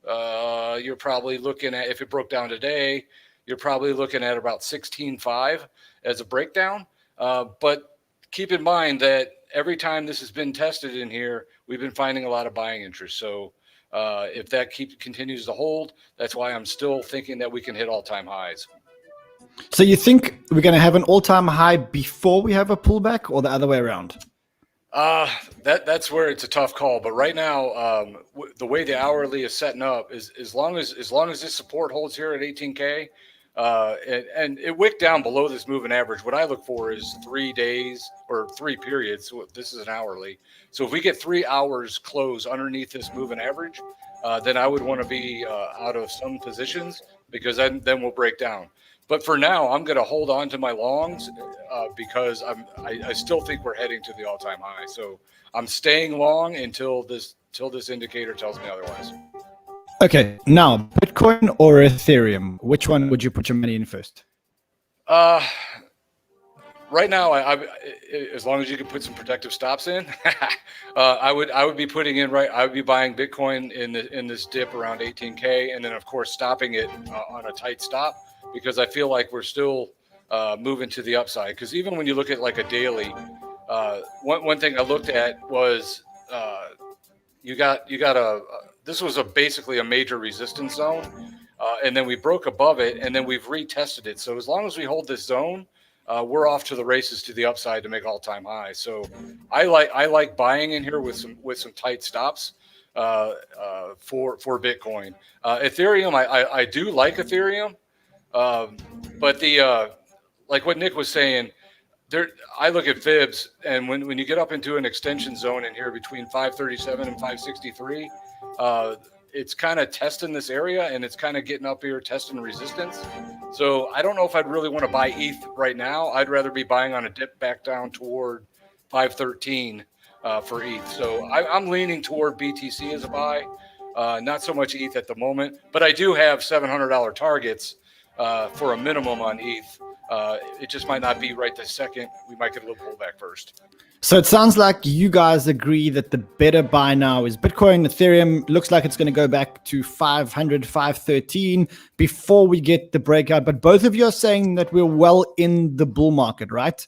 you're probably looking at, if it broke down today, you're probably looking at about 16.5 as a breakdown. But keep in mind that every time this has been tested in here, we've been finding a lot of buying interest. So if that continues to hold, that's why I'm still thinking that we can hit all-time highs. So you think we're going to have an all-time high before we have a pullback, or the other way around? That's where it's a tough call. But right now, the way the hourly is setting up is as long as this support holds here at 18K, and it wicked down below this moving average. What I look for is 3 days or 3 periods. So this is an hourly. So if we get 3 hours close underneath this moving average, then I would want to be out of some positions, because then we'll break down. But for now, I'm going to hold on to my longs because I still think we're heading to the all-time high. So I'm staying long until this indicator tells me otherwise. Okay, now Bitcoin or Ethereum, which one would you put your money in first? Right now, I as long as you can put some protective stops in, I would be putting in I would be buying Bitcoin in this dip around 18K, and then of course stopping it on a tight stop, because I feel like we're still moving to the upside. Because even when you look at like a daily, one thing I looked at was you got this was basically a major resistance zone, and then we broke above it, and then we've retested it. So as long as we hold this zone, we're off to the races to the upside to make all-time high. So I like buying in here with some tight stops for Bitcoin. Ethereum, I do like Ethereum. But like what Nick was saying, I look at fibs, and when you get up into an extension zone in here between 537 and 563, it's kind of testing this area, and it's kind of getting up here testing resistance. So I don't know if I'd really want to buy ETH right now. I'd rather be buying on a dip back down toward 513 for ETH. So I'm leaning toward BTC as a buy, not so much ETH at the moment, but I do have $700 targets for a minimum on ETH. It just might not be right this second. We might get a little pullback first. So it sounds like you guys agree that the better buy now is Bitcoin. Ethereum looks like it's going to go back to 500, 513 before we get the breakout. But both of you are saying that we're well in the bull market, right?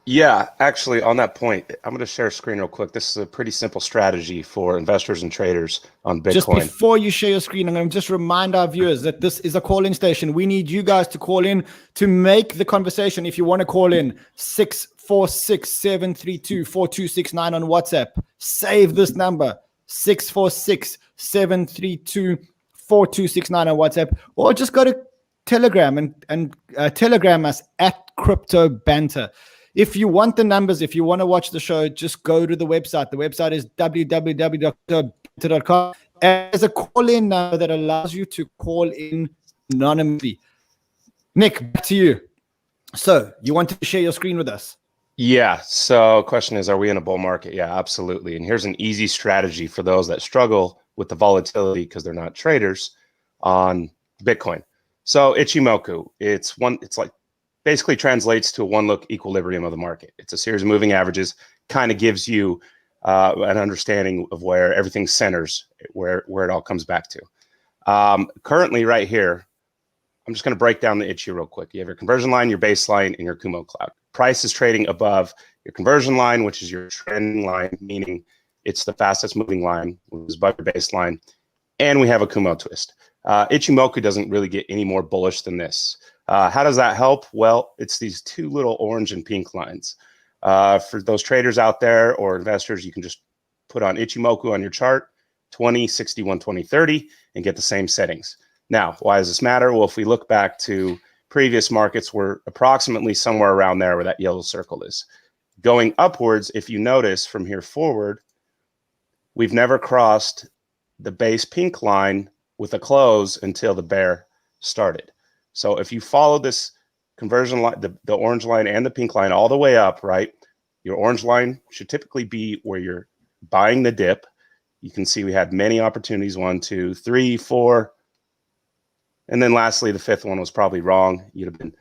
Yeah, actually, on that point, I'm going to share a screen real quick. This is a pretty simple strategy for investors and traders on Bitcoin. Just before you share your screen, I'm going to just remind our viewers that this is a call-in station. We need you guys to call in to make the conversation. If you want to call in, 646-732-4269 on WhatsApp. Save this number, 646-732-4269 on WhatsApp, or just go to Telegram and telegram us at Crypto Banter. If you want the numbers, if you want to watch the show, just go to the website. The website is www.banter.com. There's a call-in number that allows you to call in anonymously. Nick, back to you. So you want to share your screen with us? Yeah. So question is, are we in a bull market? Yeah, absolutely. And here's an easy strategy for those that struggle with the volatility because they're not traders on Bitcoin. So Ichimoku, it's like basically translates to a one-look equilibrium of the market. It's a series of moving averages, kind of gives you an understanding of where everything centers, where it all comes back to. Currently, right here, I'm just going to break down the Ichi real quick. You have your conversion line, your baseline, and your Kumo cloud. Price is trading above your conversion line, which is your trend line, meaning it's the fastest moving line, which is above your baseline. And we have a Kumo twist. Ichimoku doesn't really get any more bullish than this. How does that help? Well, it's these two little orange and pink lines. For those traders out there or investors, you can just put on Ichimoku on your chart, 20, 61, 20, 30, and get the same settings. Now, why does this matter? Well, if we look back to previous markets, we're approximately somewhere around there where that yellow circle is. Going upwards, if you notice from here forward, we've never crossed the base pink line with a close until the bear started. So if you follow this conversion line, the orange line and the pink line all the way up, right? Your orange line should typically be where you're buying the dip. You can see we had many opportunities, 1, 2, 3, 4. And then lastly, the fifth one was probably wrong. You'd have been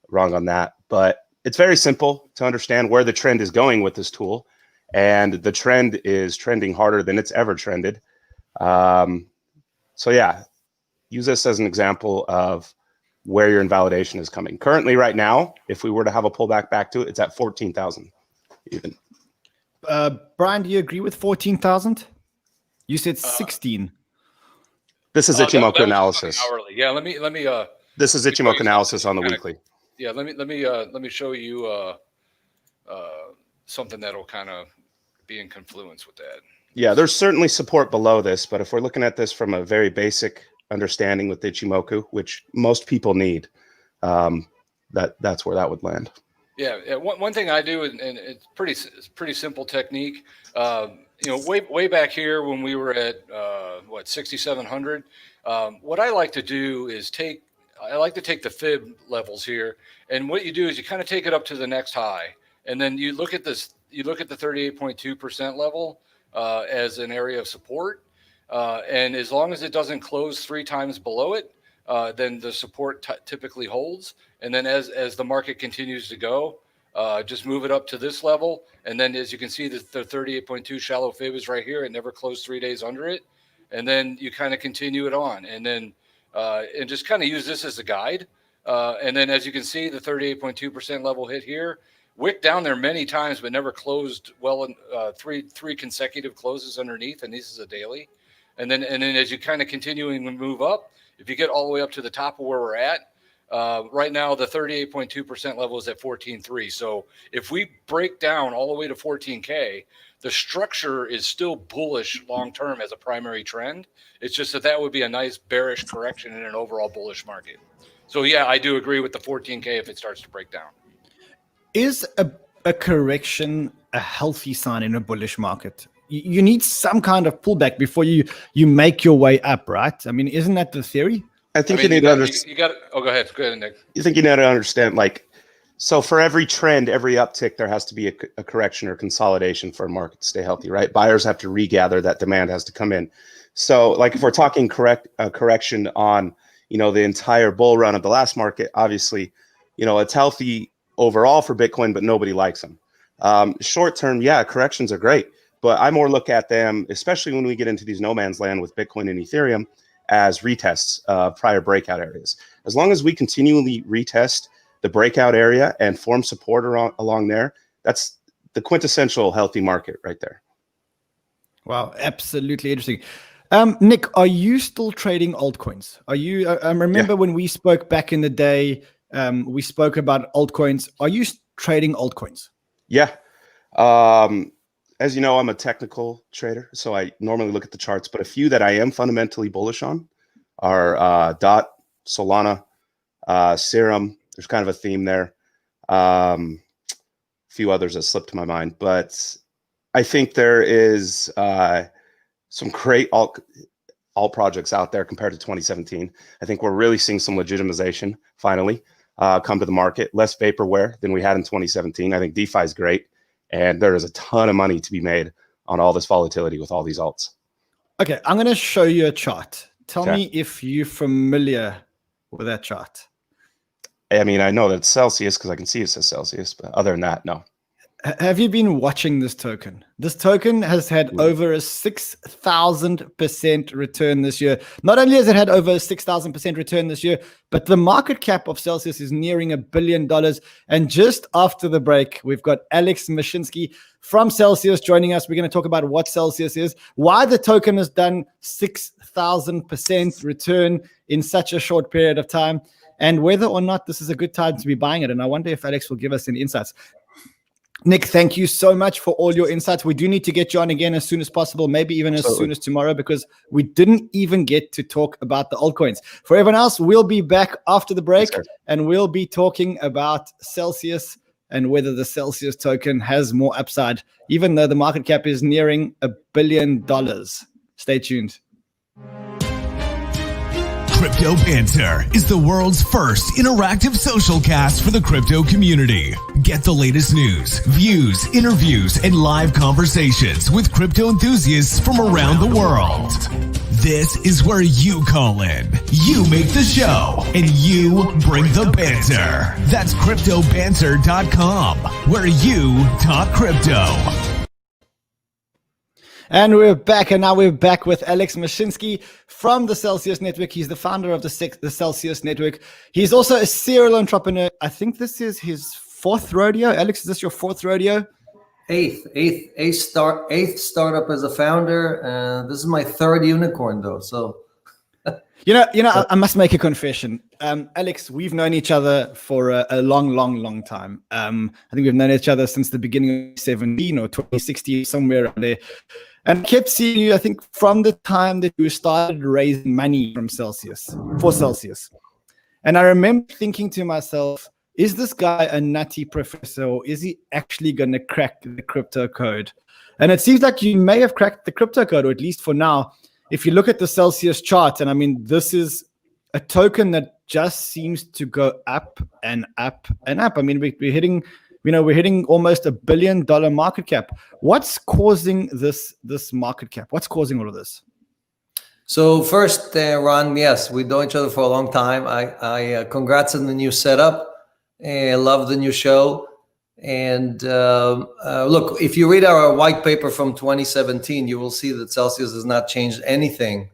wrong on that. But it's very simple to understand where the trend is going with this tool. And the trend is trending harder than it's ever trended. So yeah, use this as an example of where your invalidation is coming. Currently, right now, if we were to have a pullback back to it, it's at 14,000 even. Brian, do you agree with 14,000? You said 16. This is Ichimoku analysis. Hourly. Yeah, let me. This is Ichimoku analysis on the weekly. Yeah, let me show you something that'll kind of be in confluence with that. Yeah, there's certainly support below this, but if we're looking at this from a very basic understanding with Ichimoku, which most people need, that's where that would land. Yeah. One thing I do, and it's pretty simple technique. Way back here when we were at 6,700. What I like to do is take the fib levels here, and what you do is you kind of take it up to the next high, and then you look at this. You look at the 38.2% level as an area of support, and as long as it doesn't close 3 times below it, then the support typically holds. And then as the market continues to go, just move it up to this level. And then as you can see, the 38.2 shallow fib is right here. It never closed 3 days under it. And then you kind of continue it on. And then and just kind of use this as a guide. And then as you can see, the 38.2% level hit here. Wick down there many times, but never closed well in three consecutive closes underneath. And this is a daily. And then as you kind of continue and move up, if you get all the way up to the top of where we're at, right now the 38.2% level is at 14.3. So if we break down all the way to 14K, the structure is still bullish long term as a primary trend. It's just that would be a nice bearish correction in an overall bullish market. So yeah, I do agree with the 14K if it starts to break down. Is a correction a healthy sign in a bullish market? You need some kind of pullback before you make your way up, right? I mean, isn't that the theory? I think you need to understand. You got it. Oh, go ahead, Nick. You think you need to understand, so for every trend, every uptick, there has to be a correction or consolidation for a market to stay healthy, right? Buyers have to regather, that demand has to come in. So if we're talking correction on, the entire bull run of the last market, obviously, it's healthy overall for Bitcoin, but nobody likes them. Short term, yeah, corrections are great. But I more look at them, especially when we get into these no man's land with Bitcoin and Ethereum, as retests of prior breakout areas. As long as we continually retest the breakout area and form support along there, that's the quintessential healthy market right there. Wow, absolutely interesting. Nick, are you still trading altcoins? Are you? I remember when we spoke back in the day, we spoke about altcoins. Are you trading altcoins? Yeah. As you know, I'm a technical trader, so I normally look at the charts, but a few that I am fundamentally bullish on are DOT, Solana, Serum. There's kind of a theme there. A few others that slipped to my mind, but I think there is some great alt projects out there compared to 2017. I think we're really seeing some legitimization finally come to the market, less vaporware than we had in 2017. I think DeFi is great. And there is a ton of money to be made on all this volatility with all these alts. Okay, I'm going to show you a chart. Tell me if you're familiar with that chart. I mean, I know that it's Celsius because I can see it says Celsius, but other than that, no. Have you been watching this token? This token has had over a 6,000% return this year. Not only has it had over a 6,000% return this year, but the market cap of Celsius is nearing $1 billion. And just after the break, we've got Alex Mashinsky from Celsius joining us. We're going to talk about what Celsius is, why the token has done 6,000% return in such a short period of time, and whether or not this is a good time to be buying it. And I wonder if Alex will give us any insights. Nick, thank you so much for all your insights. We do need to get you on again as soon as possible, maybe even as soon as tomorrow, because we didn't even get to talk about the altcoins. For everyone else, we'll be back after the break, and we'll be talking about Celsius and whether the Celsius token has more upside, even though the market cap is nearing $1 billion. Stay tuned. Crypto Banter is the world's first interactive social cast for the crypto community. Get the latest news, views, interviews, and live conversations with crypto enthusiasts from around the world. This is where you call in, you make the show, and you bring the banter. That's CryptoBanter.com, where you talk crypto. And we're back, and now we're back with Alex Mashinsky from the Celsius Network. He's the founder of the Celsius Network. He's also a serial entrepreneur. I think this is his fourth rodeo. Alex, is this your fourth rodeo? Eighth startup as a founder. This is my third unicorn, though. So, you know, I must make a confession. Alex, we've known each other for a long time. I think we've known each other since the beginning of 2017 or 2016, somewhere around there. And I kept seeing you, I think, from the time that you started raising money for Celsius. And I remember thinking to myself, is this guy a nutty professor, or is he actually going to crack the crypto code? And it seems like you may have cracked the crypto code, or at least for now. If you look at the Celsius chart, and I mean, this is a token that just seems to go up and up and up. I mean, we're hitting almost $1 billion market cap. What's causing this market cap? What's causing all of this? So first, Ron, yes, we know each other for a long time. I congrats on the new setup. I love the new show. And look, if you read our white paper from 2017, you will see that Celsius has not changed anything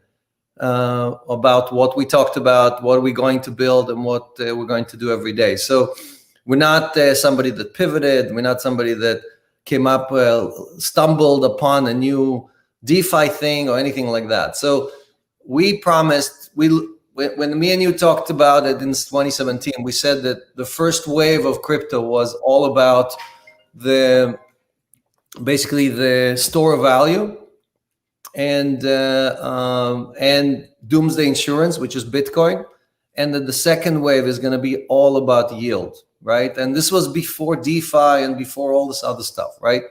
about what we talked about, what we're going to build, and what we're going to do every day. So we're not somebody that pivoted. We're not somebody that came up, stumbled upon a new DeFi thing or anything like that. So we promised, when me and you talked about it in 2017, we said that the first wave of crypto was all about basically the store of value and doomsday insurance, which is Bitcoin. And that the second wave is going to be all about yield, right? And this was before DeFi and before all this other stuff, right?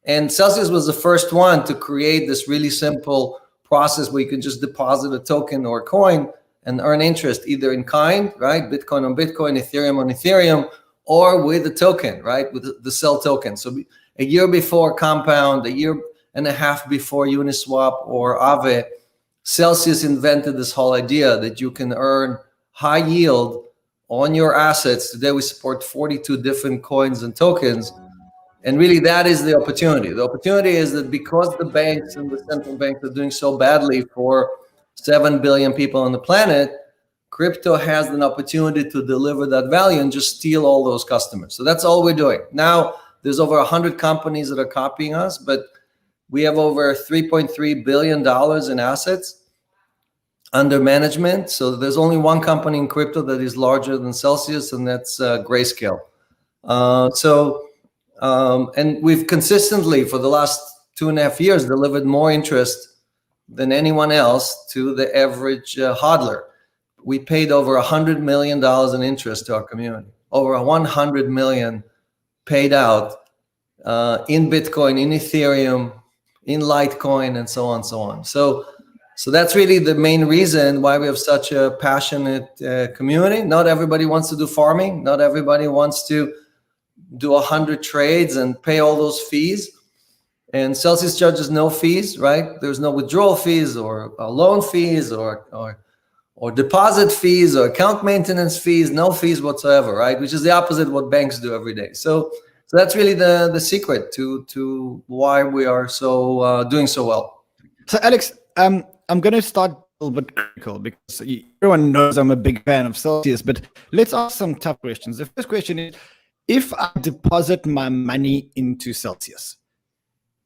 And Celsius was the first one to create this really simple process where you can just deposit a token or a coin and earn interest either in kind, right? Bitcoin on Bitcoin, Ethereum on Ethereum, or with a token, right? With the Cell token. So a year before Compound, a year and a half before Uniswap or Aave, Celsius invented this whole idea that you can earn high yield on your assets. Today we support 42 different coins and tokens. And really that is the opportunity. The opportunity is that because the banks and the central banks are doing so badly for 7 billion people on the planet, crypto has an opportunity to deliver that value and just steal all those customers. So that's all we're doing. Now there's over 100 companies that are copying us, but we have over $3.3 billion in assets under management. So there's only one company in crypto that is larger than Celsius, and that's Grayscale. And we've consistently, for the last 2.5 years, delivered more interest than anyone else to the average hodler. We paid over $100 million in interest to our community. Over 100 million paid out in Bitcoin, in Ethereum, in Litecoin, and so on and so on. So that's really the main reason why we have such a passionate community. Not everybody wants to do farming. Not everybody wants to do 100 trades and pay all those fees. And Celsius charges no fees, right? There's no withdrawal fees or loan fees or deposit fees or account maintenance fees, no fees whatsoever, right? Which is the opposite of what banks do every day. So that's really the secret to why we are so doing so well. So Alex, I'm going to start a little bit critical because everyone knows I'm a big fan of Celsius, but let's ask some tough questions. The first question is, if I deposit my money into Celsius,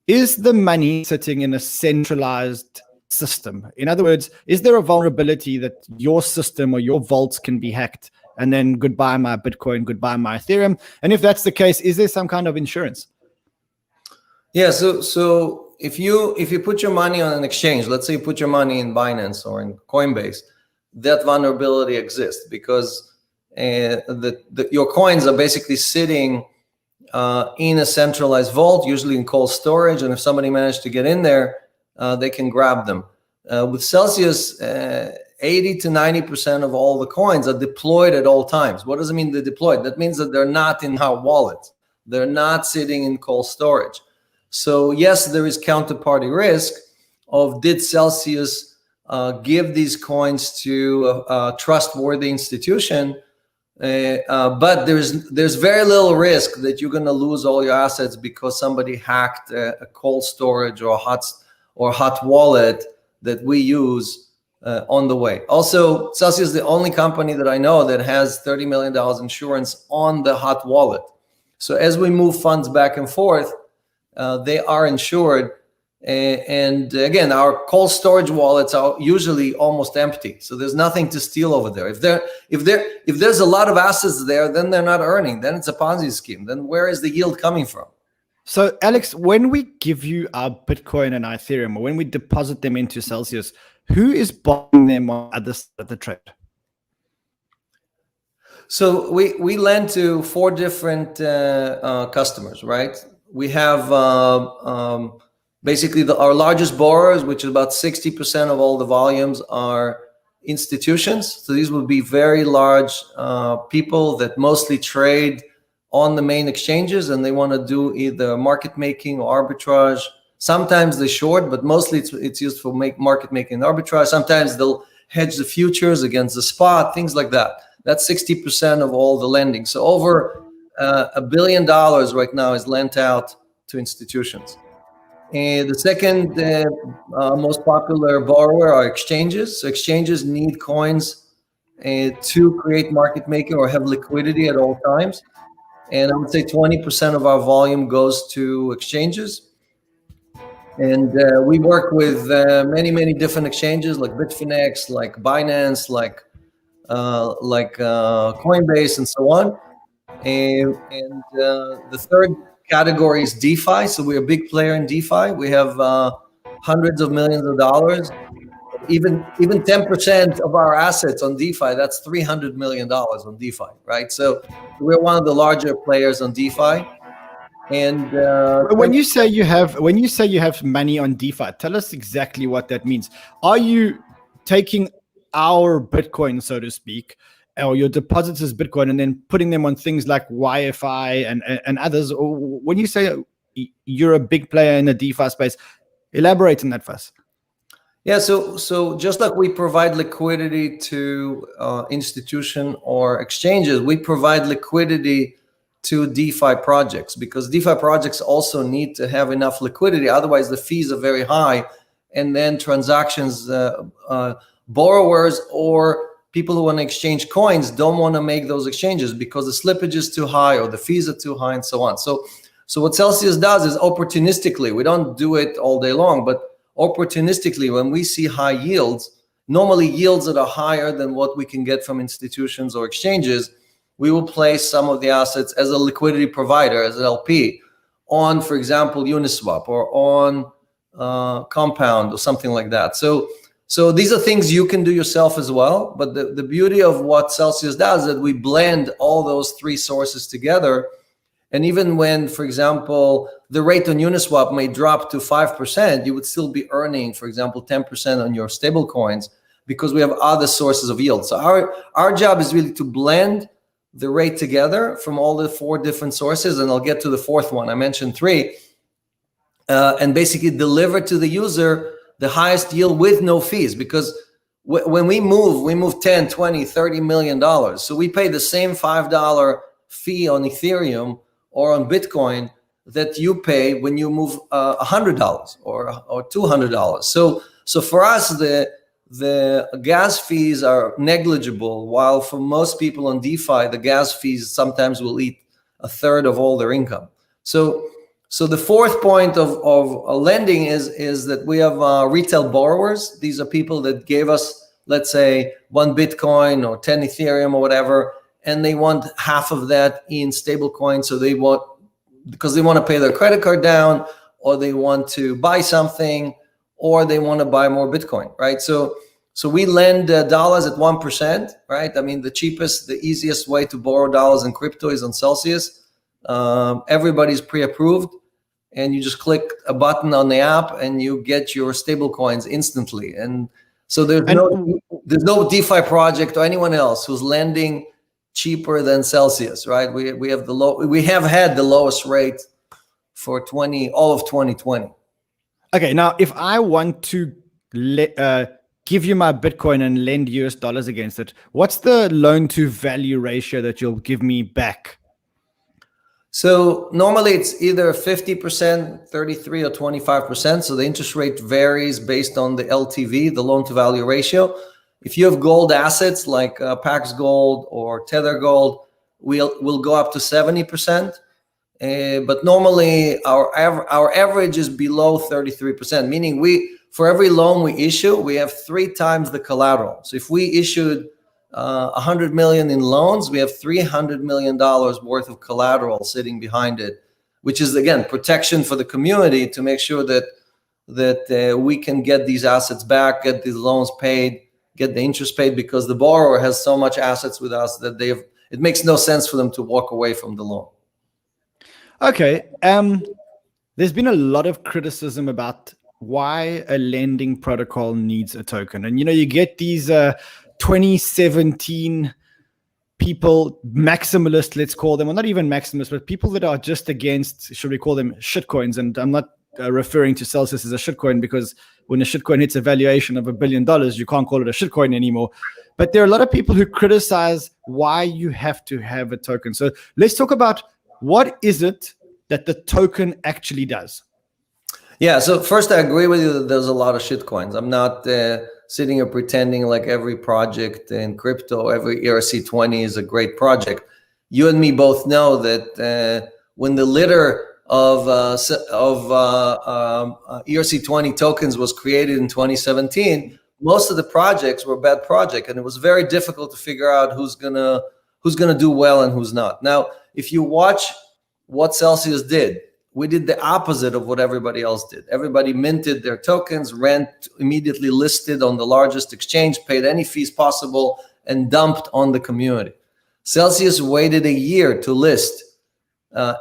is the money sitting in a centralized system? In other words, is there a vulnerability that your system or your vaults can be hacked and then goodbye my Bitcoin, goodbye my Ethereum? And if that's the case, is there some kind of insurance? Yeah, so if you put your money on an exchange, let's say you put your money in Binance or in Coinbase, that vulnerability exists because your coins are basically sitting in a centralized vault, usually in cold storage, and if somebody managed to get in there, they can grab them. With Celsius, 80 to 90% of all the coins are deployed at all times. What does it mean they're deployed? That means that they're not in our wallet. They're not sitting in cold storage. So yes, there is counterparty risk of did Celsius give these coins to a trustworthy institution, but there's very little risk that you're going to lose all your assets because somebody hacked a cold storage or hot wallet that we use on the way. Also, Celsius is the only company that I know that has $30 million insurance on the hot wallet. So as we move funds back and forth, they are insured. And again, our cold storage wallets are usually almost empty. So there's nothing to steal over there. If there's a lot of assets there, then they're not earning. Then it's a Ponzi scheme. Then where is the yield coming from? So Alex, when we give you our Bitcoin and our Ethereum, or when we deposit them into Celsius, who is buying them on the other side of the trade? So we lend to 4 different customers, right? We have basically our largest borrowers, which is about 60% of all the volumes, are institutions. So these would be very large people that mostly trade on the main exchanges, and they want to do either market making or arbitrage. Sometimes they short, but mostly it's used for market making and arbitrage. Sometimes they'll hedge the futures against the spot, things like that. That's 60% of all the lending. So over $1 billion right now is lent out to institutions. And the second most popular borrower are exchanges. So exchanges need coins to create market making or have liquidity at all times. And I would say 20% of our volume goes to exchanges. And we work with many different exchanges like Bitfinex, like Binance, like Coinbase, and so on. And the third category is DeFi. So we're a big player in DeFi. We have hundreds of millions of dollars. Even 10% of our assets on DeFi, that's $300 million on DeFi, right? So we're one of the larger players on DeFi. And when you say you have money on DeFi, tell us exactly what that means. Are you taking our Bitcoin, so to speak, or your deposits as Bitcoin, and then putting them on things like YFI and others? Or when you say you're a big player in the DeFi space, elaborate on that for us. Yeah, so just like we provide liquidity to institution or exchanges, we provide liquidity to DeFi projects, because DeFi projects also need to have enough liquidity. Otherwise, the fees are very high, and then transactions, borrowers or people who want to exchange coins don't want to make those exchanges because the slippage is too high or the fees are too high and so on. So what Celsius does is opportunistically, we don't do it all day long, but opportunistically, when we see high yields, normally yields that are higher than what we can get from institutions or exchanges, we will place some of the assets as a liquidity provider, as an LP, on, for example, Uniswap or on Compound or something like that. So these are things you can do yourself as well. But the beauty of what Celsius does is that we blend all those 3 sources together. And even when, for example, the rate on Uniswap may drop to 5%, you would still be earning, for example, 10% on your stable coins, because we have other sources of yield. So our job is really to blend the rate together from all the 4 different sources. And I'll get to the 4th one. I mentioned 3. And basically deliver to the user the highest yield with no fees, because when we move 10, 20, $30 million. So we pay the same $5 fee on Ethereum or on Bitcoin that you pay when you move $100 or $200. So for us, the gas fees are negligible, while for most people on DeFi, the gas fees sometimes will eat a third of all their income. So the 4th point of lending is that we have retail borrowers. These are people that gave us, let's say, 1 Bitcoin or 10 Ethereum or whatever, and they want half of that in stablecoin. So because they want to pay their credit card down, or they want to buy something, or they want to buy more Bitcoin, right? So we lend dollars at 1%, right? I mean, the easiest way to borrow dollars in crypto is on Celsius. Everybody's pre-approved, and you just click a button on the app and you get your stable coins instantly. And So there's no DeFi project or anyone else who's lending cheaper than Celsius, right? We have had the lowest rate for all of 2020. Okay, now if I want to give you my Bitcoin and lend US dollars against it, what's the loan to value ratio that you'll give me back? So normally it's either 50%, 33 or 25%. So the interest rate varies based on the LTV, the loan to value ratio. If you have gold assets like Pax Gold or Tether Gold, we'll go up to 70%. But normally our average is below 33%, meaning for every loan we issue, we have 3 times the collateral. So if we issued 100 million in loans, we have $300 million worth of collateral sitting behind it, which is again protection for the community to make sure that we can get these assets back, get these loans paid, get the interest paid, because the borrower has so much assets with us that it makes no sense for them to walk away from the loan. Okay. There's been a lot of criticism about why a lending protocol needs a token. And, you get these 2017 people, maximalists, let's call them, or not even maximalists, but people that are just against, should we call them shitcoins? And I'm not referring to Celsius as a shitcoin, because when a shitcoin hits a valuation of $1 billion, you can't call it a shitcoin anymore. But there are a lot of people who criticize why you have to have a token. So let's talk about what is it that the token actually does. Yeah, so first I agree with you that there's a lot of shitcoins. I'm not sitting here pretending like every project in crypto, every ERC20 is a great project. You and me both know that when the litter of ERC20 tokens was created in 2017, most of the projects were bad projects, and it was very difficult to figure out who's gonna do well and who's not. Now, if you watch what Celsius did, we did the opposite of what everybody else did. Everybody minted their tokens, immediately listed on the largest exchange, paid any fees possible, and dumped on the community. Celsius waited a year to list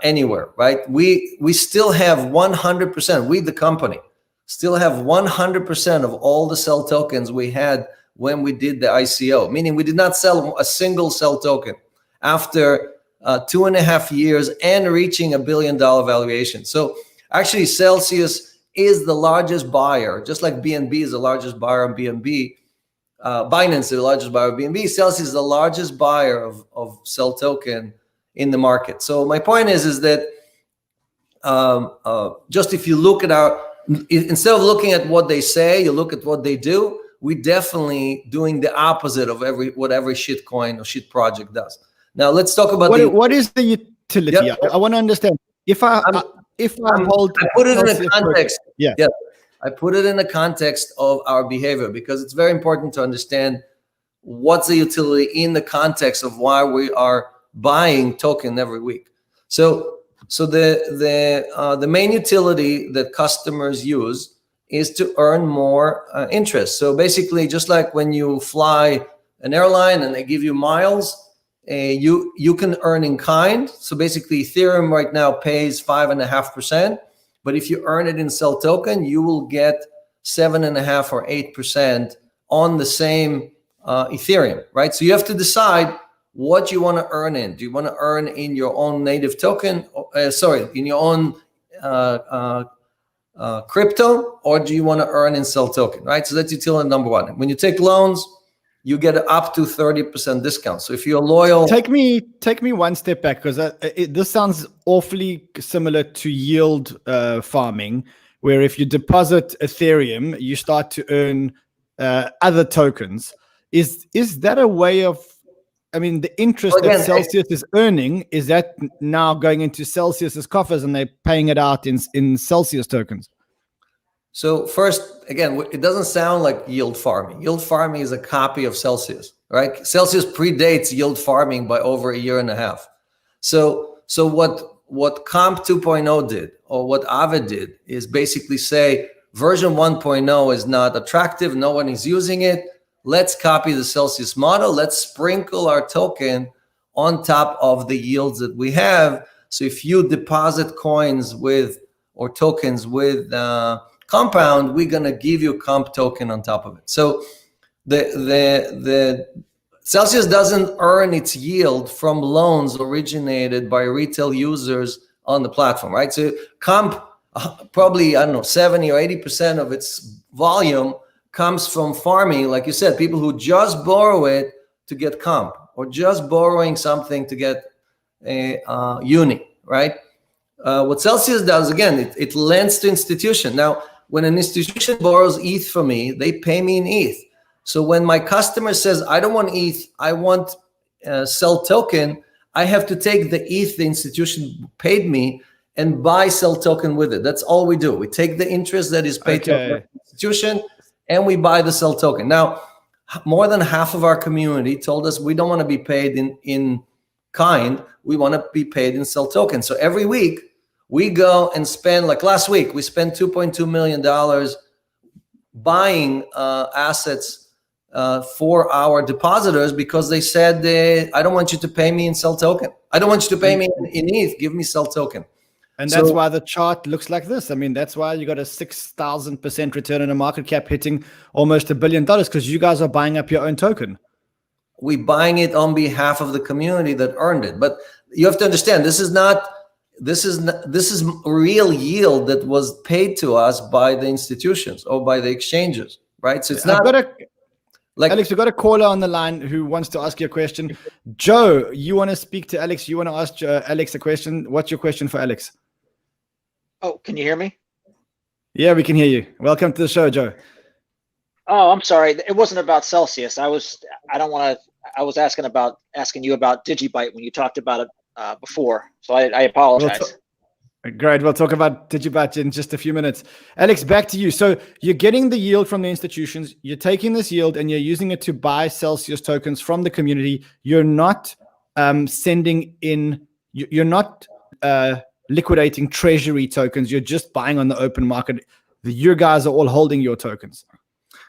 anywhere, right? We still have 100%, we the company, still have 100% of all the Cell tokens we had when we did the ICO, meaning we did not sell a single Cell token after 2.5 years and reaching $1 billion valuation. So actually Celsius is the largest buyer, just like BNB is the largest buyer of BNB, Binance is the largest buyer of BNB, Celsius is the largest buyer of Cell token in the market. So my point is that just if you look at instead of looking at what they say, you look at what they do, we definitely doing the opposite of what every shitcoin or shit project does. Now let's talk about what is the utility? Yep. I want to understand. If I put it in a context. Yeah. I put it in the context of our behavior, because it's very important to understand what's the utility in the context of why we are buying token every week. So the main utility that customers use is to earn more interest. So basically, just like when you fly an airline and they give you miles, you can earn in kind. So basically Ethereum right now pays 5.5%, but if you earn it in Cell token, you will get 7.5 or 8% on the same Ethereum, right? So you have to decide what you want to earn in. Do you want to earn in your own native token, in your own crypto, or do you want to earn in Cell token, right? So that's utility number one. When you take loans, you get up to 30% discount. So if you're loyal, take me one step back, because this sounds awfully similar to yield farming, where if you deposit Ethereum, you start to earn other tokens. Is that a way of? I mean, the interest that Celsius is earning, is that now going into Celsius's coffers and they're paying it out in Celsius tokens? So first, again, it doesn't sound like yield farming. Yield farming is a copy of Celsius, right? Celsius predates yield farming by over 1.5 years. So what Comp 2.0 did, or what Aave did, is basically say version 1.0 is not attractive. No one is using it. Let's copy the Celsius model. Let's sprinkle our token on top of the yields that we have. So if you deposit coins or tokens with compound, we're gonna give you comp token on top of it. So the Celsius doesn't earn its yield from loans originated by retail users on the platform, right? So comp, probably, I don't know, 70 or 80% of its volume comes from farming, like you said, people who just borrow it to get comp, or just borrowing something to get a uni, right? What Celsius does, again, it lends to institution. Now, when an institution borrows ETH from me, they pay me in ETH. So when my customer says, I don't want ETH, I want sell token, I have to take the ETH the institution paid me and buy sell token with it. That's all we do. We take the interest that is paid to the institution and we buy the sell token. Now, more than half of our community told us we don't want to be paid in kind. We want to be paid in sell token. So every week we go and spend, like last week, we spent $2.2 million buying assets for our depositors because they said, I don't want you to pay me in sell token. I don't want you to pay me in ETH. Give me sell token. And that's why the chart looks like this. I mean, that's why you got a 6,000% return on a market cap hitting almost $1 billion, because you guys are buying up your own token. We buying it on behalf of the community that earned it. But you have to understand, this is real yield that was paid to us by the institutions or by the exchanges, right? So it's not like, Alex, we've got a caller on the line who wants to ask you a question. Joe, you want to speak to Alex? You want to ask Alex a question? What's your question for Alex? Oh, can you hear me? Yeah, we can hear you. Welcome to the show, Joe. Oh, I'm sorry. It wasn't about Celsius. I was asking you about DigiByte when you talked about it before. So I apologize. Great. We'll talk about DigiByte in just a few minutes. Alex, back to you. So you're getting the yield from the institutions. You're taking this yield and you're using it to buy Celsius tokens from the community. You're not sending in. You're not liquidating treasury tokens. You're just buying on the open market. You guys are all holding your tokens.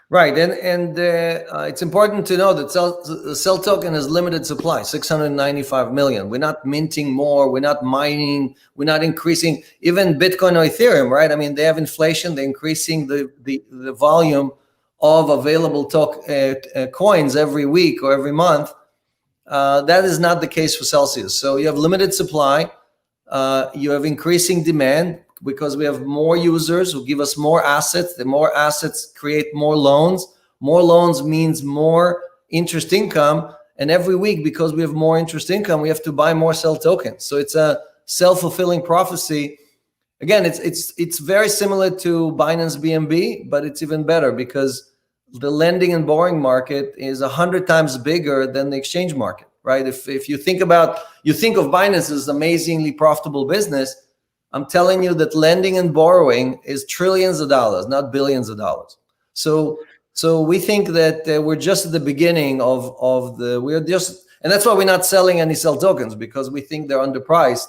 Right, and it's important to know that the sell token has limited supply, 695 million. We're not minting more, we're not mining, we're not increasing, even Bitcoin or Ethereum, right? I mean, they have inflation, they're increasing the volume of available coins every week or every month. That is not the case for Celsius. So you have limited supply, you have increasing demand, because we have more users who give us more assets. The more assets create more loans. More loans means more interest income. And every week, because we have more interest income, we have to buy more sell tokens. So it's a self-fulfilling prophecy. Again, it's very similar to Binance BNB, but it's even better because the lending and borrowing market is 100 times bigger than the exchange market, right? If you think of Binance as amazingly profitable business, I'm telling you that lending and borrowing is trillions of dollars, not billions of dollars. So we think that we're just at the beginning and that's why we're not selling any sell tokens, because we think they're underpriced.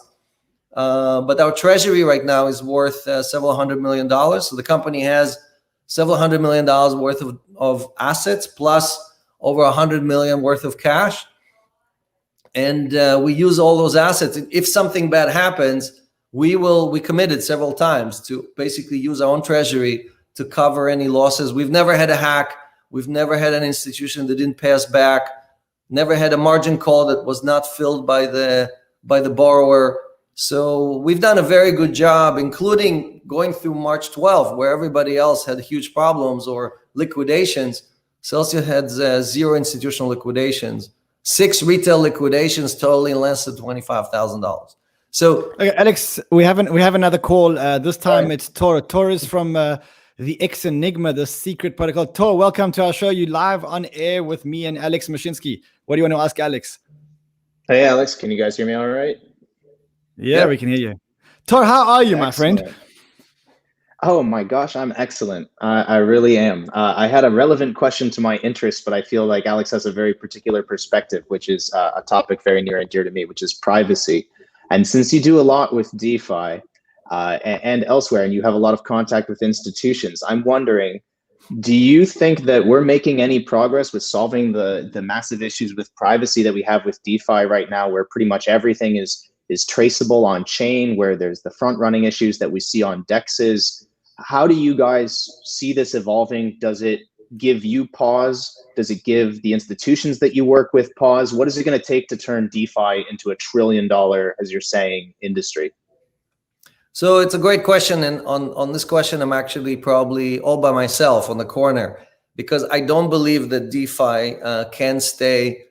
But our treasury right now is worth several $100 million. So the company has several $100 million worth of assets, plus over $100 million worth of cash. And we use all those assets. If something bad happens, we committed several times to basically use our own treasury to cover any losses. We've never had a hack. We've never had an institution that didn't pay us back. Never had a margin call that was not filled by the borrower. So we've done a very good job, including going through March 12th, where everybody else had huge problems or liquidations. Celsius had 0 institutional liquidations, 6 retail liquidations totaling less than $25,000. So, okay, Alex, we have another call. This time it's Tor. Tor is from the X Enigma, the secret protocol. Tor, welcome to our show. You live on air with me and Alex Mashinsky. What do you want to ask Alex? Hey, Alex, can you guys hear me all right? Yeah, we can hear you. Tor, how are you, my friend? Oh my gosh, I'm excellent. I really am. I had a relevant question to my interest, but I feel like Alex has a very particular perspective, which is a topic very near and dear to me, which is privacy. And since you do a lot with DeFi and elsewhere, and you have a lot of contact with institutions, I'm wondering, do you think that we're making any progress with solving the massive issues with privacy that we have with DeFi right now, where pretty much everything is traceable on chain, where there's the front running issues that we see on DEXs? How do you guys see this evolving? Does it give you pause? Does it give the institutions that you work with pause? What is it going to take to turn DeFi into $1 trillion, as you're saying, industry? So it's a great question. And on this question, I'm actually probably all by myself on the corner, because I don't believe that DeFi can stay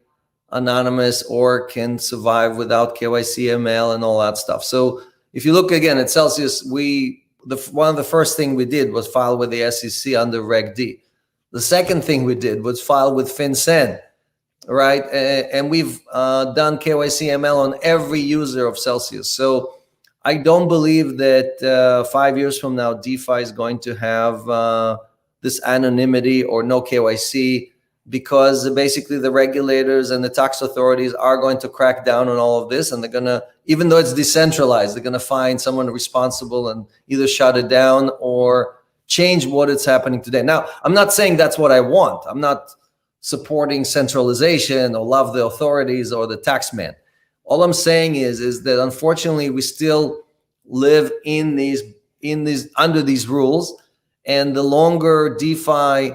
anonymous or can survive without KYC, ML, and all that stuff. So if you look again at Celsius, one of the first thing we did was file with the SEC under Reg D. The second thing we did was file with FinCEN, right? And we've done KYC, ML on every user of Celsius. So I don't believe that 5 years from now, DeFi is going to have this anonymity or no KYC, because basically the regulators and the tax authorities are going to crack down on all of this, and they're going to, even though it's decentralized, they're going to find someone responsible and either shut it down or change what is happening today. Now, I'm not saying that's what I want. I'm not supporting centralization or love the authorities or the tax man. All I'm saying is that unfortunately we still live in these under these rules, and the longer DeFi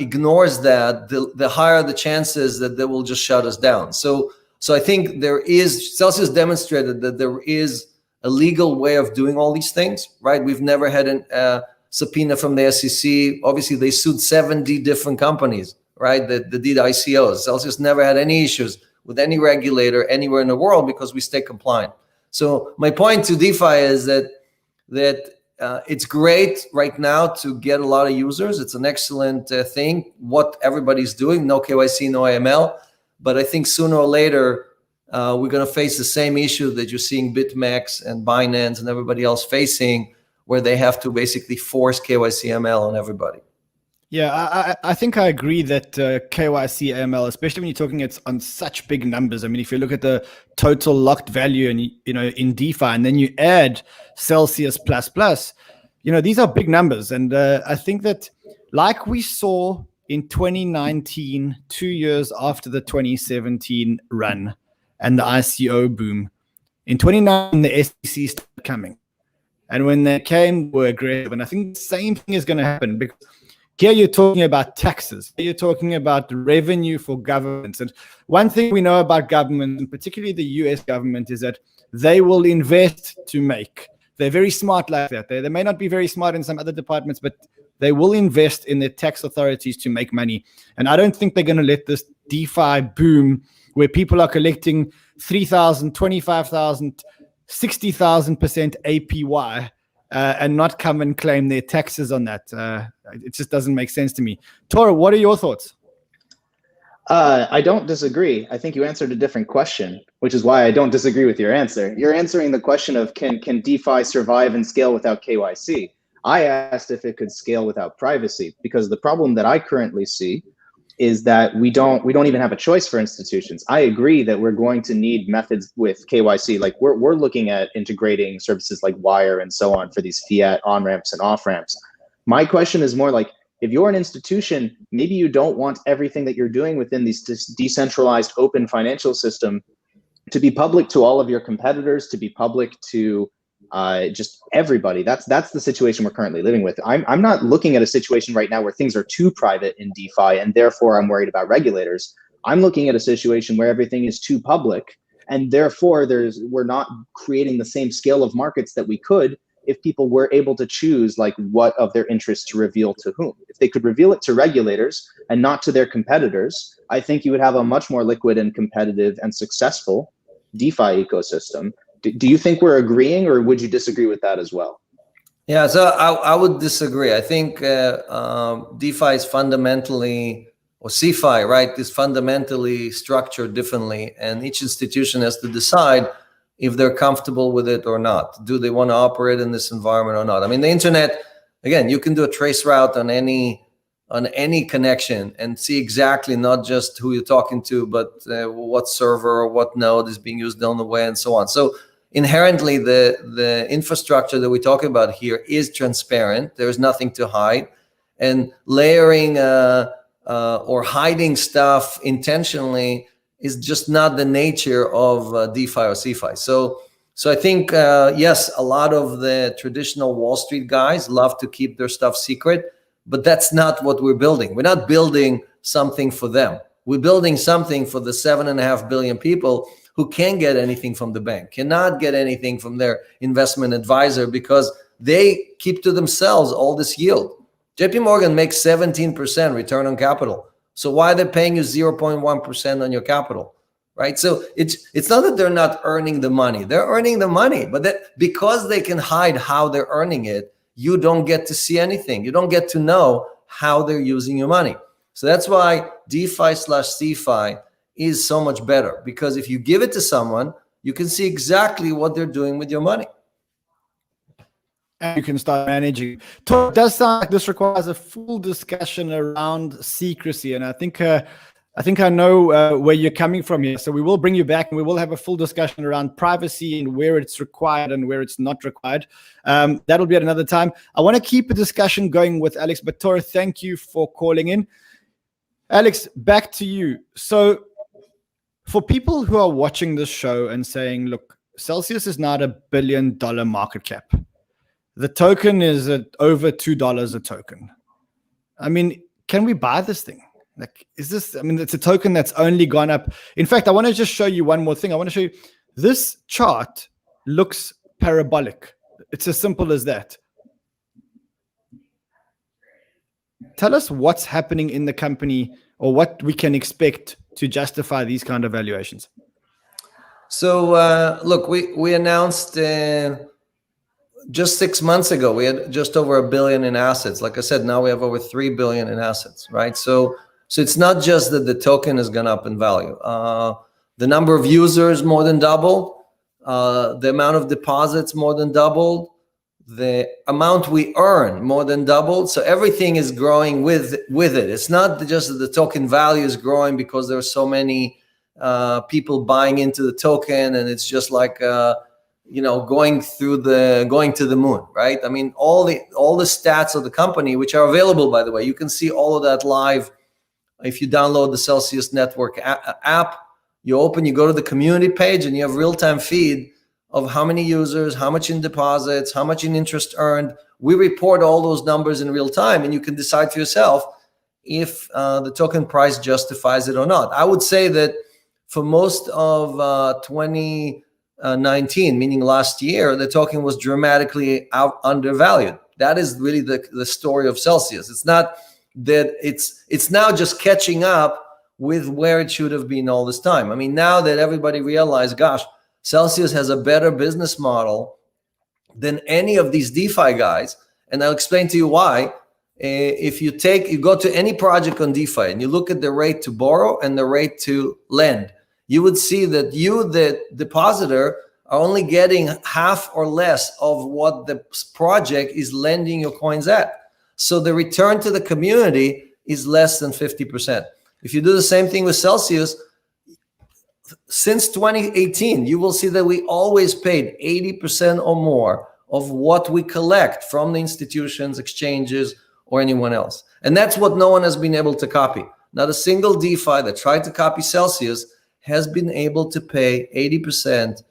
ignores that, the higher the chances that they will just shut us down. So I think Celsius demonstrated that there is a legal way of doing all these things, right? We've never had a subpoena from the SEC. Obviously, they sued 70 different companies, right, that did ICOs. Celsius never had any issues with any regulator anywhere in the world because we stay compliant. So my point to DeFi is that it's great right now to get a lot of users. It's an excellent thing, what everybody's doing, no KYC, no AML. But I think sooner or later, we're going to face the same issue that you're seeing BitMEX and Binance and everybody else facing, where they have to basically force KYC, ML on everybody. Yeah, I think I agree that KYC, AML, especially when you're talking on such big numbers. I mean, if you look at the total locked value and in DeFi, and then you add Celsius plus, these are big numbers. And I think that, like we saw in 2019, 2 years after the 2017 run and the ICO boom, in 2019 the SEC started coming, and when they came, they were aggressive. And I think the same thing is going to happen, because here you're talking about taxes. Here you're talking about revenue for governments. And one thing we know about government, and particularly the US government, is that they will invest to make. They're very smart like that. They may not be very smart in some other departments, but they will invest in their tax authorities to make money. And I don't think they're going to let this DeFi boom, where people are collecting 3,000, 25,000, 60,000% APY, and not come and claim their taxes on that. It just doesn't make sense to me. Tora, what are your thoughts? I don't disagree. I think you answered a different question, which is why I don't disagree with your answer. You're answering the question of can DeFi survive and scale without KYC? I asked if it could scale without privacy, because the problem that I currently see is that we don't even have a choice for institutions. I agree that we're going to need methods with KYC. Like we're looking at integrating services like Wire and so on for these fiat on-ramps and off-ramps. My question is more like, if you're an institution, maybe you don't want everything that you're doing within this decentralized open financial system to be public to all of your competitors, to be public to just everybody. That's the situation we're currently living with. I'm not looking at a situation right now where things are too private in DeFi, and therefore I'm worried about regulators. I'm looking at a situation where everything is too public, and therefore we're not creating the same scale of markets that we could if people were able to choose like what of their interests to reveal to whom. If they could reveal it to regulators and not to their competitors, I think you would have a much more liquid and competitive and successful DeFi ecosystem. Do you think we're agreeing, or would you disagree with that as well? Yeah, so I would disagree. I think DeFi is fundamentally, or CeFi, right, is fundamentally structured differently, and each institution has to decide if they're comfortable with it or not. Do they want to operate in this environment or not? I mean, the internet, again, you can do a trace route on any connection and see exactly not just who you're talking to, but what server or what node is being used on the way and so on. So inherently, the infrastructure that we're talking about here is transparent. There's nothing to hide. And layering or hiding stuff intentionally is just not the nature of DeFi or CeFi. So So I think, yes, a lot of the traditional Wall Street guys love to keep their stuff secret, but that's not what we're building. We're not building something for them. We're building something for the 7.5 billion people who can't get anything from the bank, cannot get anything from their investment advisor because they keep to themselves all this yield. JP Morgan makes 17% return on capital. So why are they paying you 0.1% on your capital? Right? So it's not that they're not earning the money. They're earning the money, but that because they can hide how they're earning it, you don't get to see anything. You don't get to know how they're using your money. So that's why DeFi/CeFi is so much better, because if you give it to someone, you can see exactly what they're doing with your money. And you can start managing. So it does sound like this requires a full discussion around secrecy, and I think I know where you're coming from here. So we will bring you back, and we will have a full discussion around privacy and where it's required and where it's not required. That'll be at another time. I want to keep a discussion going with Alex, but Tor, thank you for calling in. Alex, back to you. So for people who are watching this show and saying, look, Celsius is not $1 billion market cap. The token is at over $2 a token. I mean, can we buy this thing? Like, is this, I mean, it's a token that's only gone up. In fact, I want to just show you one more thing. I want to show you this chart looks parabolic. It's as simple as that. Tell us what's happening in the company or what we can expect to justify these kind of valuations. So look, we announced just 6 months ago, we had just over $1 billion in assets. Like I said, now we have over $3 billion in assets, right? So it's not just that the token has gone up in value. The number of users more than doubled. The amount of deposits more than doubled. The amount we earn more than doubled. So everything is growing with it. It's not just that the token value is growing because there are so many people buying into the token, and it's just like going to the moon, right? I mean, all the stats of the company, which are available, by the way, you can see all of that live if you download the Celsius Network app. You go to the community page, and you have real-time feed of how many users, how much in deposits, how much in interest earned. We report all those numbers in real time, and you can decide for yourself if the token price justifies it or not. I would say that for most of 2019, meaning last year, the token was dramatically undervalued. That is really the story of Celsius. It's not that it's now just catching up with where it should have been all this time. I mean, now that everybody realized, gosh, Celsius has a better business model than any of these DeFi guys, and I'll explain to you why. If you go to any project on DeFi and you look at the rate to borrow and the rate to lend, you would see that you, the depositor, are only getting half or less of what the project is lending your coins at. So the return to the community is less than 50%. If you do the same thing with Celsius, since 2018, you will see that we always paid 80% or more of what we collect from the institutions, exchanges, or anyone else. And that's what no one has been able to copy. Not a single DeFi that tried to copy Celsius has been able to pay 80%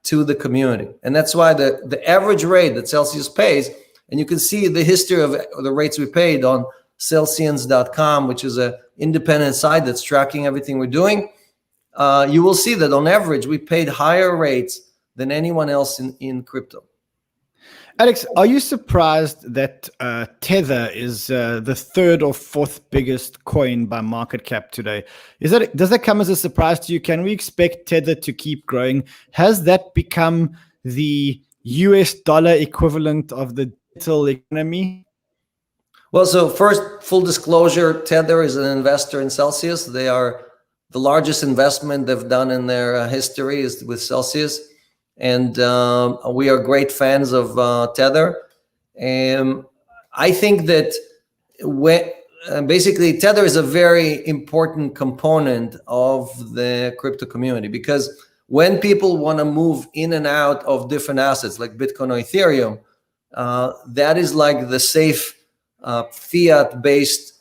to the community. And that's why the average rate that Celsius pays, and you can see the history of the rates we paid on Celsians.com, which is an independent site that's tracking everything we're doing. You will see that on average, we paid higher rates than anyone else in crypto. Alex, are you surprised that Tether is the third or fourth biggest coin by market cap today? Does that come as a surprise to you? Can we expect Tether to keep growing? Has that become the US dollar equivalent of the digital economy? Well, so first, full disclosure, Tether is an investor in Celsius. They are the largest investment they've done in their history is with Celsius. And we are great fans of Tether. I think that basically Tether is a very important component of the crypto community, because when people want to move in and out of different assets like Bitcoin or Ethereum, that is like the safe fiat-based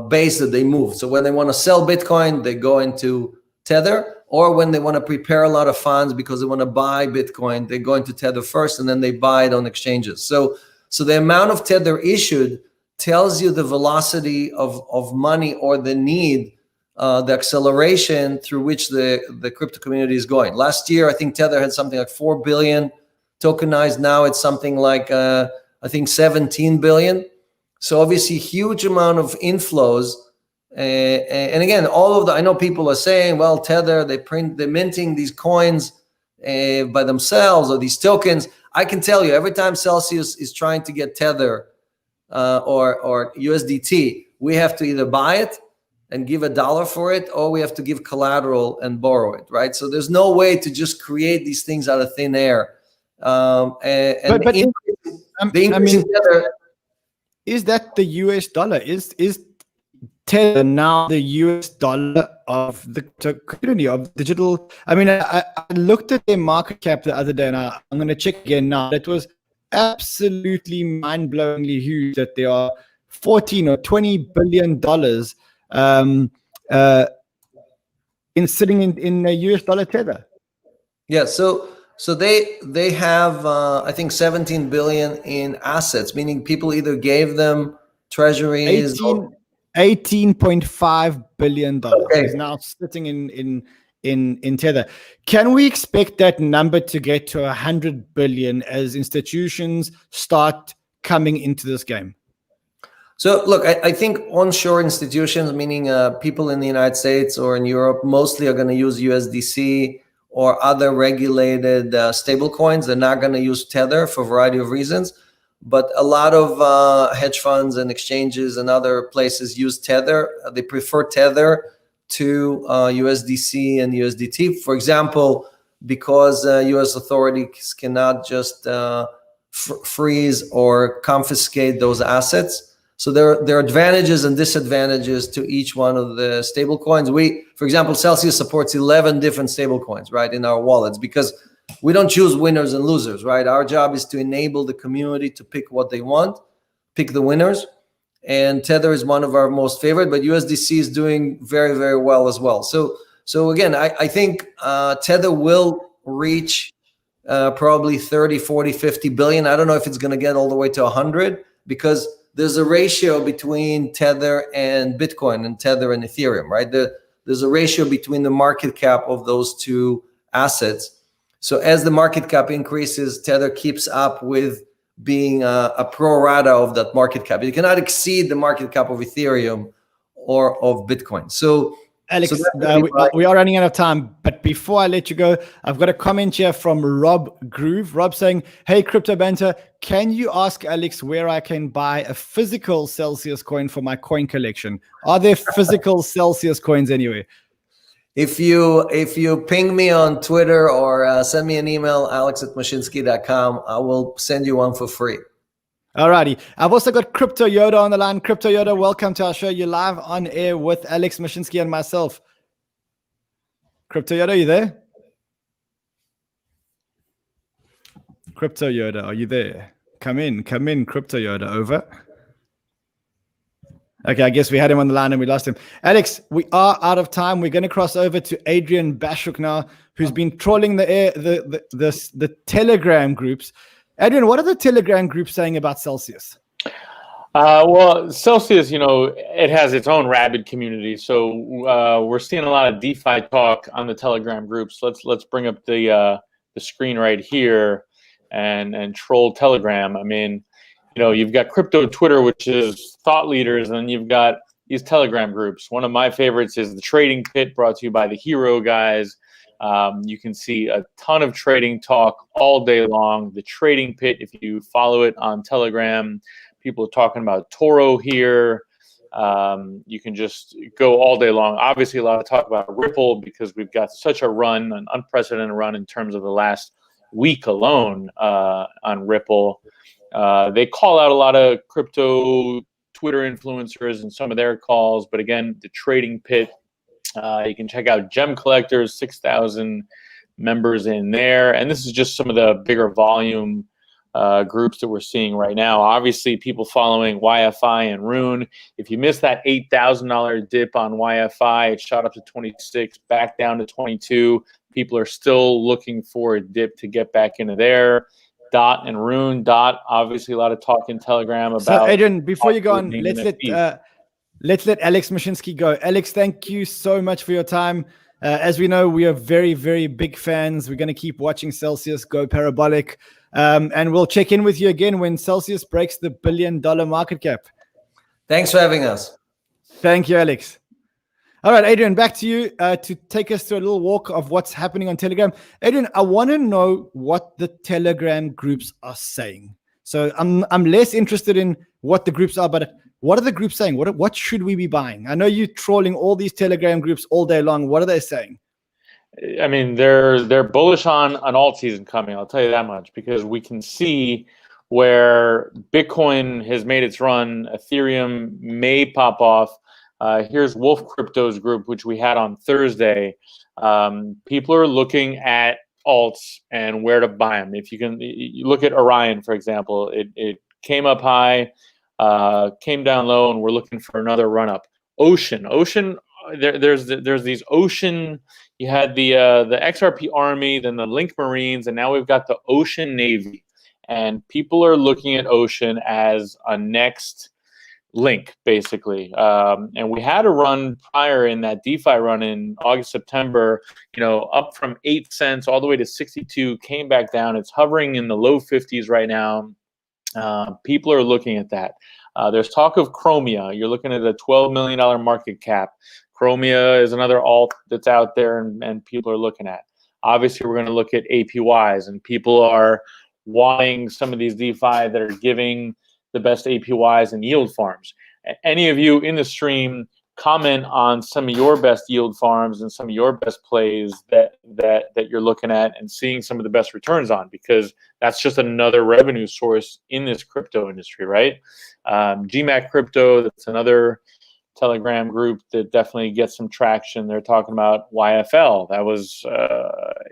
base that they move. So when they want to sell Bitcoin, they go into Tether. or when they want to prepare a lot of funds because they want to buy Bitcoin, they go into Tether first and then they buy it on exchanges. So the amount of Tether issued tells you the velocity of money or the need, the acceleration through which the crypto community is going. Last year, I think Tether had something like 4 billion tokenized. Now it's something like, I think 17 billion. So obviously huge amount of inflows. And again, I know people are saying, well, Tether, they're minting these coins by themselves or these tokens. I can tell you, every time Celsius is trying to get Tether or USDT, we have to either buy it and give $1 for it, or we have to give collateral and borrow it, right? So there's no way to just create these things out of thin air. Is that the US dollar? Is Tether now the US dollar of the community of digital? I mean, I looked at their market cap the other day, and I'm going to check again now. It was absolutely mind-blowingly huge that they are 14 or 20 billion dollars in sitting in a US dollar Tether. Yeah, so they have I think 17 billion in assets, meaning people either gave them treasuries. 18.5 billion dollars is now sitting in Tether. Can we expect that number to get to 100 billion as institutions start coming into this game? So look, I think onshore institutions, meaning people in the United States or in Europe, mostly are going to use USDC or other regulated stable coins. They're not going to use Tether for a variety of reasons. But a lot of hedge funds and exchanges and other places use Tether. They prefer Tether to USDC and USDT. For example, because US authorities cannot just freeze or confiscate those assets. So there are advantages and disadvantages to each one of the stable coins. For example, Celsius supports 11 different stable coins, right, in our wallets, because we don't choose winners and losers, right? Our job is to enable the community to pick what they want, pick the winners. And Tether is one of our most favorite, but USDC is doing very, very well as well. So again, I think Tether will reach probably 30, 40, 50 billion. I don't know if it's going to get all the way to 100, because there's a ratio between Tether and Bitcoin and Tether and Ethereum, right? There's a ratio between the market cap of those two assets. So as the market cap increases, Tether keeps up with being a pro rata of that market cap. You cannot exceed the market cap of Ethereum or of Bitcoin. So Alex, we are running out of time, but before I let you go, I've got a comment here from Rob Groove. Rob saying, hey, Crypto Banter, can you ask Alex where I can buy a physical Celsius coin for my coin collection? Are there physical Celsius coins anywhere? If you ping me on Twitter or send me an email, alex@mashinsky.com, I will send you one for free. Alrighty. I've also got Crypto Yoda on the line. Crypto Yoda, welcome to our show. You're live on air with Alex Mashinsky and myself. Crypto Yoda, you there? Crypto Yoda, are you there? Come in, Crypto Yoda, over. Okay, I guess we had him on the line and we lost him. Alex, we are out of time. We're going to cross over to Adrian Bashuk now, who's been trolling the Telegram groups. Adrian, what are the Telegram groups saying about Celsius? Well, Celsius, it has its own rabid community. So we're seeing a lot of DeFi talk on the Telegram groups. Let's bring up the screen right here and troll Telegram. I mean, you've got crypto Twitter, which is thought leaders, and you've got these Telegram groups. One of my favorites is the Trading Pit, brought to you by the Hero guys. You can see a ton of trading talk all day long. The Trading Pit, if you follow it on Telegram, people are talking about Toro here. You can just go all day long. Obviously, a lot of talk about Ripple, because we've got such an unprecedented run in terms of the last week alone on Ripple. They call out a lot of crypto Twitter influencers in some of their calls. But again, the Trading Pit, you can check out Gem Collectors, 6,000 members in there. And this is just some of the bigger volume groups that we're seeing right now. Obviously, people following YFI and Rune. If you missed that $8,000 dip on YFI, it shot up to 26, back down to 22. People are still looking for a dip to get back into there. Dot and Rune. Dot, obviously, a lot of talk in Telegram about. So, Adrian, before you go on, let's let Alex Mashinsky go. Alex, thank you so much for your time. As we know, we are very, very big fans. We're going to keep watching Celsius go parabolic. And we'll check in with you again when Celsius breaks the $1 billion market cap. Thanks for having us. Thank you, Alex. All right, Adrian, back to you to take us through a little walk of what's happening on Telegram. Adrian, I want to know what the Telegram groups are saying. So I'm less interested in what the groups are, but what are the groups saying? What should we be buying? I know you're trolling all these Telegram groups all day long. What are they saying? I mean, they're bullish on an alt season coming. I'll tell you that much, because we can see where Bitcoin has made its run. Ethereum may pop off. Here's Wolf Crypto's group, which we had on Thursday. People are looking at alts and where to buy them. If you look at Orion, for example, it came up high, came down low, and we're looking for another run up. Ocean, there's these Ocean. You had the XRP Army, then the Link Marines, and now we've got the Ocean Navy. And people are looking at Ocean as a next link, basically. And we had a run prior in that DeFi run in August, September, up from 8 cents all the way to 62, came back down. It's hovering in the low 50s right now. People are looking at that. There's talk of Chromia. You're looking at a $12 million market cap. Chromia is another alt that's out there and people are looking at. Obviously, we're going to look at APYs, and people are wanting some of these DeFi that are giving the best APYs and yield farms. Any of you in the stream, comment on some of your best yield farms and some of your best plays that you're looking at and seeing some of the best returns on, because that's just another revenue source in this crypto industry, right? GMAC Crypto, that's another Telegram group that definitely gets some traction. They're talking about YFL. That was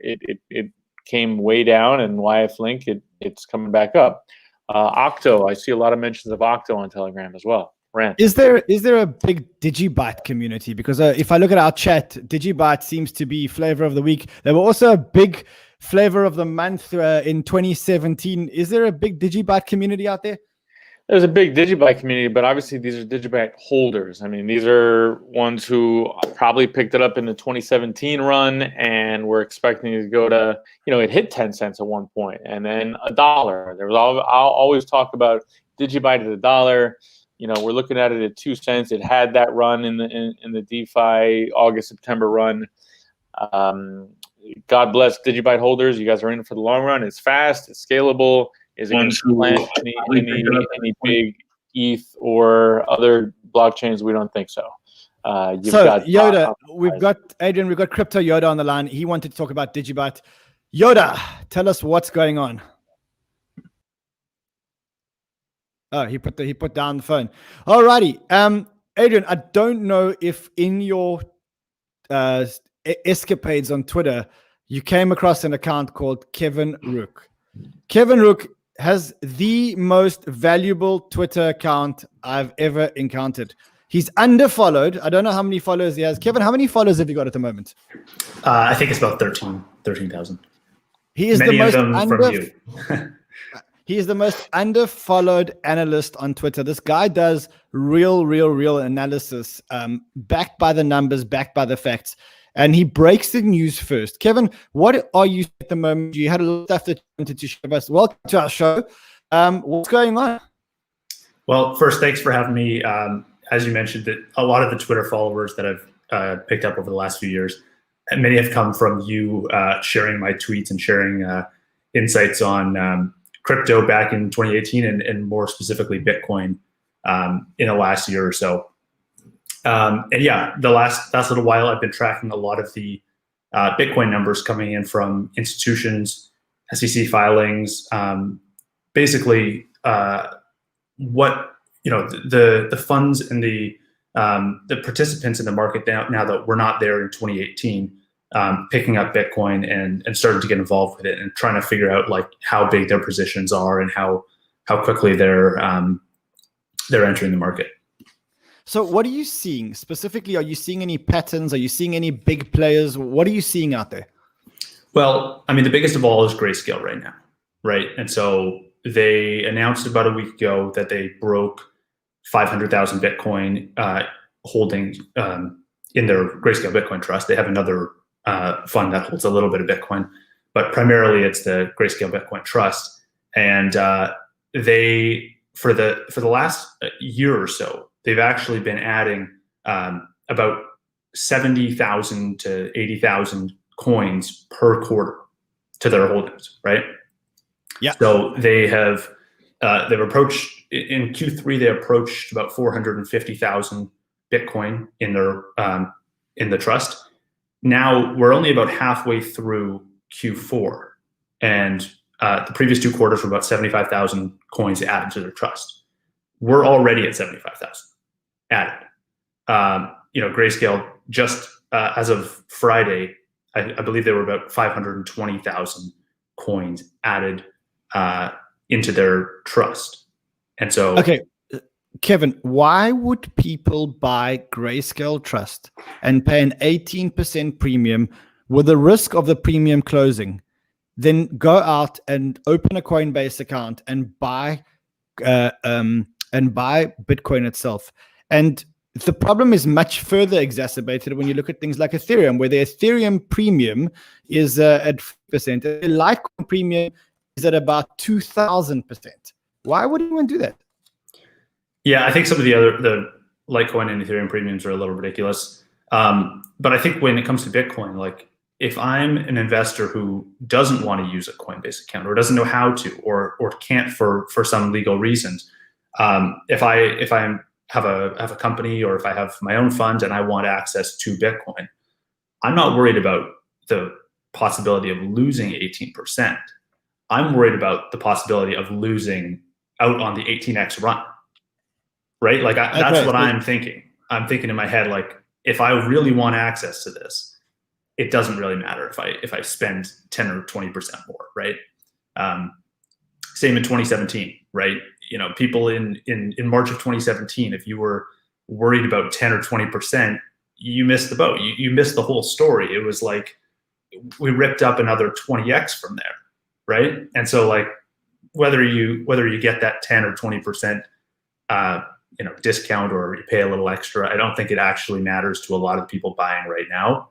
it came way down, and YF Link it's coming back up. Octo, I see a lot of mentions of Octo on Telegram as well. Rant. Is there a big DigiByte community? Because if I look at our chat, DigiByte seems to be flavor of the week. They were also a big flavor of the month in 2017. Is there a big DigiByte community out there? There's a big DigiByte community, but obviously these are DigiByte holders. I mean, these are ones who probably picked it up in the 2017 run and were expecting it to go to, it hit 10 cents at one point and then $1. There was I'll always talk about DigiByte at $1. We're looking at it at 2 cents. It had that run in the DeFi August, September run. God bless DigiByte holders. You guys are in for the long run. It's fast. It's scalable. Is it going to plant any big ETH or other blockchains? We don't think so. You've got Yoda, we've got Crypto Yoda on the line. He wanted to talk about DigiByte. Yoda, tell us what's going on. Oh, he put down the phone. Alrighty. Adrian, I don't know if in your escapades on Twitter you came across an account called Kevin Rook. Kevin Rook has the most valuable Twitter account I've ever encountered. He's underfollowed. I don't know how many followers he has. Kevin, how many followers have you got at the moment? I think it's about 13,000. He is Many the most of them from you. He is the most underfollowed analyst on Twitter. This guy does real analysis, backed by the numbers, backed by the facts. And he breaks the news first. Kevin, what are you at the moment? You had a little stuff that you wanted to share with us. Welcome to our show. What's going on? Well, first, thanks for having me. As you mentioned, that a lot of the Twitter followers that I've picked up over the last few years, and many have come from you sharing my tweets and sharing insights on crypto back in 2018 and more specifically Bitcoin in the last year or so. And yeah, the last little while, I've been tracking a lot of the Bitcoin numbers coming in from institutions, SEC filings, basically what the funds and the participants in the market now that we're not there in 2018, picking up Bitcoin and starting to get involved with it and trying to figure out like how big their positions are and how quickly they're entering the market. So what are you seeing specifically? Are you seeing any patterns? Are you seeing any big players? What are you seeing out there? Well, I mean, the biggest of all is Grayscale right now, right? And so they announced about a week ago that they broke 500,000 Bitcoin holdings in their Grayscale Bitcoin Trust. They have another fund that holds a little bit of Bitcoin, but primarily it's the Grayscale Bitcoin Trust. And they, for the last year or so, they've actually been adding about 70,000 to 80,000 coins per quarter to their holdings, right? Yeah. So they've approached in Q3. They approached about 450,000 Bitcoin in the trust. Now we're only about halfway through Q4, and the previous 2 quarters were about 75,000 coins added to their trust. We're already at 75,000 added. Grayscale just as of Friday, I believe there were about 520,000 coins added into their trust. And so, okay, Kevin, why would people buy Grayscale Trust and pay an 18% premium with the risk of the premium closing, then go out and open a Coinbase account and buy Bitcoin itself? And the problem is much further exacerbated when you look at things like Ethereum, where the Ethereum premium is at 5%. The Litecoin premium is at about 2,000%. Why would anyone do that? Yeah, I think some of the Litecoin and Ethereum premiums are a little ridiculous. But I think when it comes to Bitcoin, like if I'm an investor who doesn't want to use a Coinbase account or doesn't know how to or can't for some legal reasons, if I have a company or if I have my own fund and I want access to Bitcoin, I'm not worried about the possibility of losing 18%. I'm worried about the possibility of losing out on the 18x run, right? Like that's what I'm thinking. I'm thinking in my head, like if I really want access to this, it doesn't really matter if I spend 10 or 20% more, right? Same in 2017, right? People in March of 2017, if you were worried about 10 or 20%, you missed the boat. You missed the whole story. It was like we ripped up another 20x from there, right? And so like whether you get that 10 or 20% discount or you pay a little extra, I don't think it actually matters to a lot of people buying right now.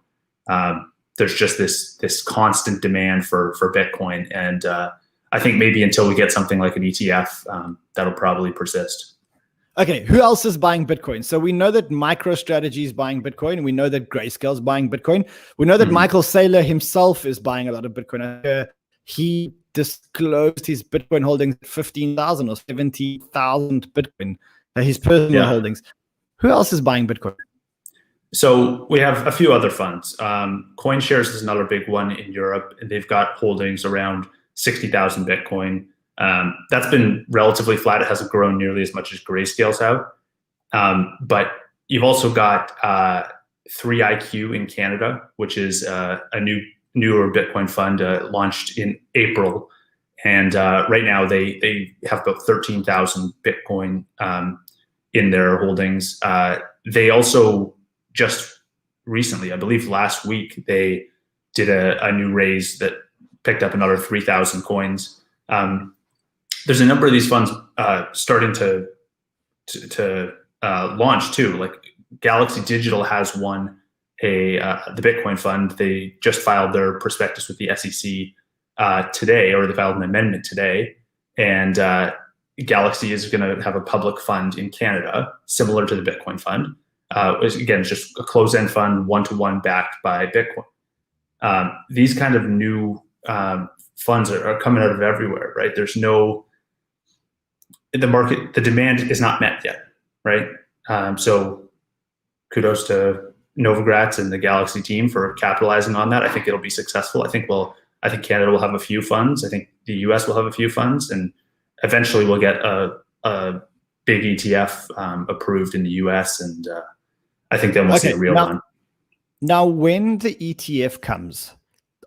There's just this constant demand for Bitcoin, and I think maybe until we get something like an ETF, that'll probably persist. Okay, who else is buying Bitcoin? So we know that MicroStrategy is buying Bitcoin. We know that Grayscale is buying Bitcoin. We know that Michael Saylor himself is buying a lot of Bitcoin. He disclosed his Bitcoin holdings at 15,000 or 70,000 Bitcoin, his personal holdings. Who else is buying Bitcoin? So we have a few other funds. CoinShares is another big one in Europe, and they've got holdings around 60,000 Bitcoin. That's been relatively flat. It hasn't grown nearly as much as Grayscale's have. But you've also got 3IQ in Canada, which is a newer Bitcoin fund launched in April. And right now they have about 13,000 Bitcoin in their holdings. They also just recently, I believe last week, they did a new raise that picked up another 3,000 coins. There's a number of these funds starting to launch too. Like Galaxy Digital has one, the Bitcoin fund. They just filed their prospectus with the SEC today, or they filed an amendment today. And Galaxy is going to have a public fund in Canada, similar to the Bitcoin fund. Again, it's just a closed-end fund, one-to-one backed by Bitcoin. These kind of new funds are coming out of everywhere, right? There's the market, the demand is not met yet, right? So kudos to Novogratz and the Galaxy team for capitalizing on that. I think it'll be successful. I think Canada will have a few funds. I think the US will have a few funds, and eventually we'll get a big ETF approved in the US, and I think then we'll see a real run. Now, when the ETF comes,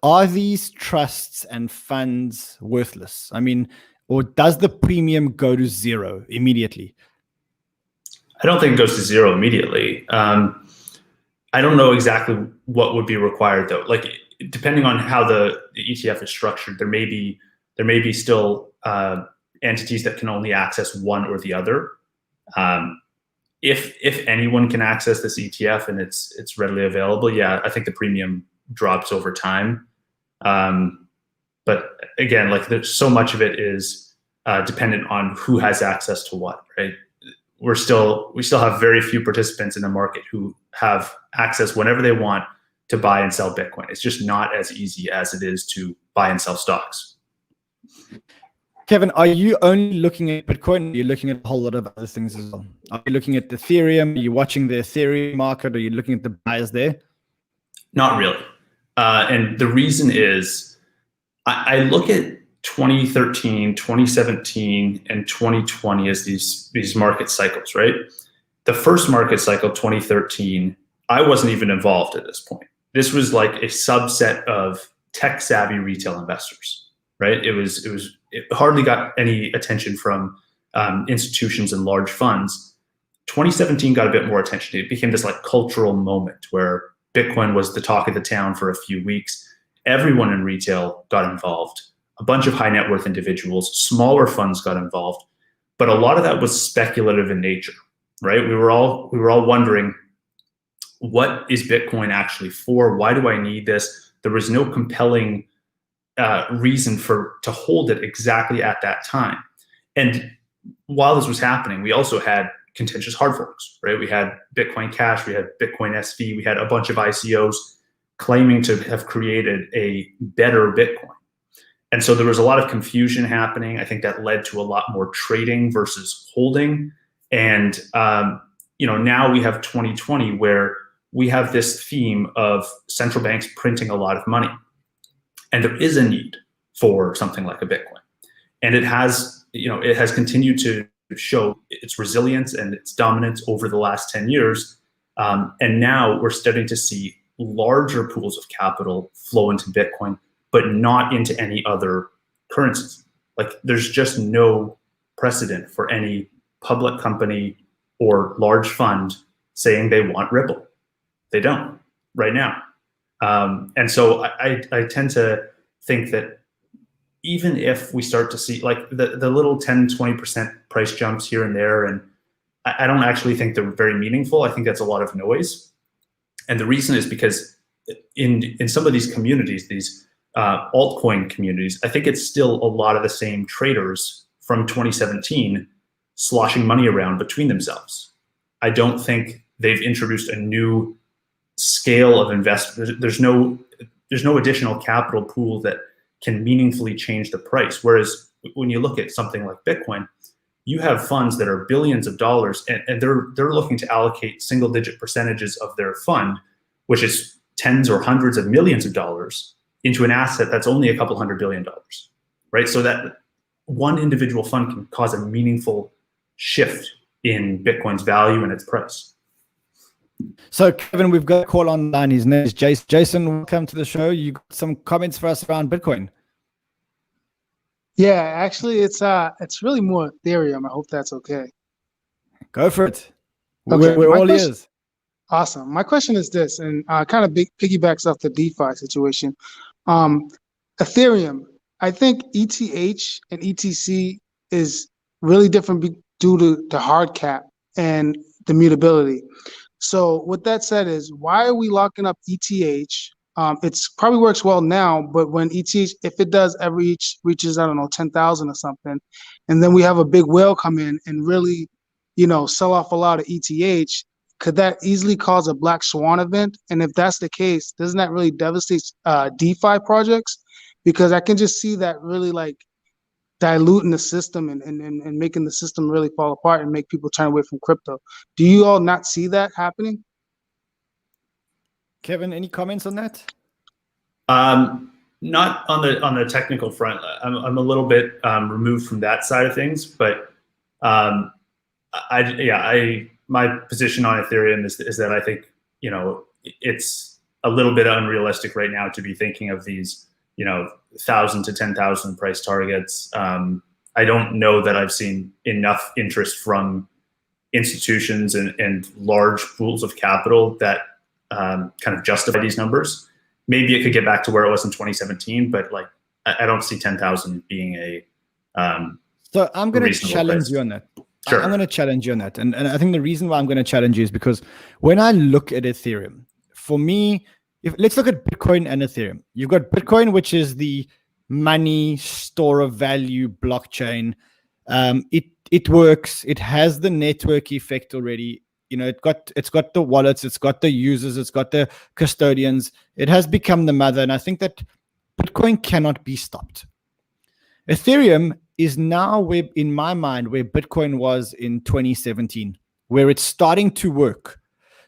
are these trusts and funds worthless? I mean, or does the premium go to zero immediately? I don't think it goes to zero immediately. I don't know exactly what would be required though. Like depending on how the ETF is structured, there may be still entities that can only access one or the other. If anyone can access this ETF and it's readily available, yeah, I think the premium drops over time. But again, like there's so much of it is dependent on who has access to what, right? We still have very few participants in the market who have access whenever they want to buy and sell Bitcoin. It's just not as easy as it is to buy and sell stocks. Kevin, are you only looking at Bitcoin? Or are you looking at a whole lot of other things as well? Are you looking at Ethereum? Are you watching the Ethereum market? Are you looking at the buyers there? Not really. And the reason is I look at 2013, 2017, and 2020 as these market cycles, right? The first market cycle, 2013, I wasn't even involved at this point. This was like a subset of tech-savvy retail investors, right? It hardly got any attention from institutions and large funds. 2017 got a bit more attention. It became this like cultural moment where Bitcoin was the talk of the town for a few weeks. Everyone in retail got involved. A bunch of high net worth individuals, smaller funds got involved, but a lot of that was speculative in nature, right? We were all wondering, what is Bitcoin actually for? Why do I need this? There was no compelling reason to hold it exactly at that time. And while this was happening, we also had contentious hard forks, right? We had Bitcoin Cash, we had Bitcoin SV, we had a bunch of ICOs claiming to have created a better Bitcoin. And so there was a lot of confusion happening. I think that led to a lot more trading versus holding. And now we have 2020 where we have this theme of central banks printing a lot of money. And there is a need for something like a Bitcoin. And it has continued to show its resilience and its dominance over the last 10 years. And now we're starting to see larger pools of capital flow into Bitcoin, but not into any other currencies. Like there's just no precedent for any public company or large fund saying they want Ripple. They don't right now. And so I tend to think that even if we start to see like the little 10, 20% price jumps here and there, and I don't actually think they're very meaningful. I think that's a lot of noise. And the reason is because in some of these communities, these altcoin communities, I think it's still a lot of the same traders from 2017 sloshing money around between themselves. I don't think they've introduced a new scale of investment. There's no additional capital pool that can meaningfully change the price. Whereas when you look at something like Bitcoin, you have funds that are billions of dollars, and they're looking to allocate single-digit percentages of their fund, which is tens or hundreds of millions of dollars, into an asset that's only a couple $100 billion, right? So that one individual fund can cause a meaningful shift in Bitcoin's value and its price. So, Kevin, we've got a call online. His name is Jason. Jason, welcome to the show. You got some comments for us around Bitcoin? Yeah, actually, it's really more Ethereum. I hope that's okay. Go for it. Okay. We're all ears. Awesome. My question is this, and kind of piggybacks off the DeFi situation. Ethereum, I think ETH and ETC is really different due to the hard cap and the mutability. So with that said is, why are we locking up ETH? It's probably works well now, but when ETH, if it does ever reaches, I don't know, 10,000 or something, and then we have a big whale come in and really, sell off a lot of ETH, could that easily cause a black swan event? And if that's the case, doesn't that really devastate DeFi projects? Because I can just see that really like diluting the system and making the system really fall apart and make people turn away from crypto. Do you all not see that happening? Kevin, any comments on that? Not on the technical front. I'm a little bit removed from that side of things, but my position on Ethereum is that I think it's a little bit unrealistic right now to be thinking of these, 1,000 to 10,000 price targets. I don't know that I've seen enough interest from institutions and large pools of capital that kind of justify these numbers. Maybe it could get back to where it was in 2017, but like I don't see 10,000 being a so I'm going to challenge price. You on that. Sure. I'm going to challenge you on that. And I think the reason why I'm going to challenge you is because when I look at Ethereum, for me, let's look at Bitcoin and Ethereum. You've got Bitcoin, which is the money store of value blockchain. It works. It has the network effect already. It's got the wallets, it's got the users, it's got the custodians. It has become the mother, and I think that Bitcoin cannot be stopped. Ethereum is now where, in my mind, where Bitcoin was in 2017, where it's starting to work.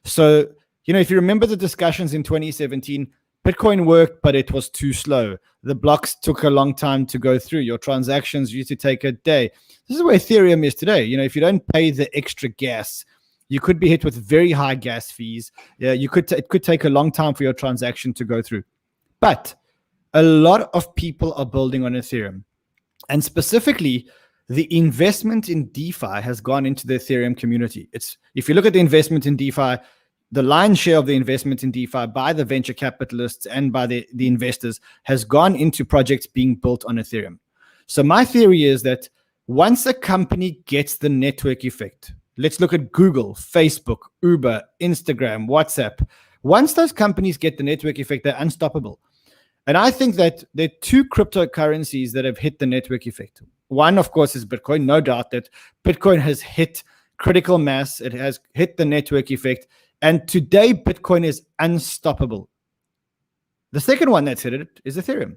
So, if you remember the discussions in 2017, Bitcoin worked, but it was too slow. The blocks took a long time to go through. Your transactions used to take a day. This is where Ethereum is today. If you don't pay the extra gas, you could be hit with very high gas fees. Yeah, it could take a long time for your transaction to go through. But a lot of people are building on Ethereum. And specifically, the investment in DeFi has gone into the Ethereum community. If you look at the investment in DeFi, the lion's share of the investment in DeFi by the venture capitalists and by the investors has gone into projects being built on Ethereum. So my theory is that once a company gets the network effect, let's look at Google, Facebook, Uber, Instagram, WhatsApp. Once those companies get the network effect, they're unstoppable. And I think that there are two cryptocurrencies that have hit the network effect. One, of course, is Bitcoin. No doubt that Bitcoin has hit critical mass. It has hit the network effect. And today, Bitcoin is unstoppable. The second one that's hit it is Ethereum.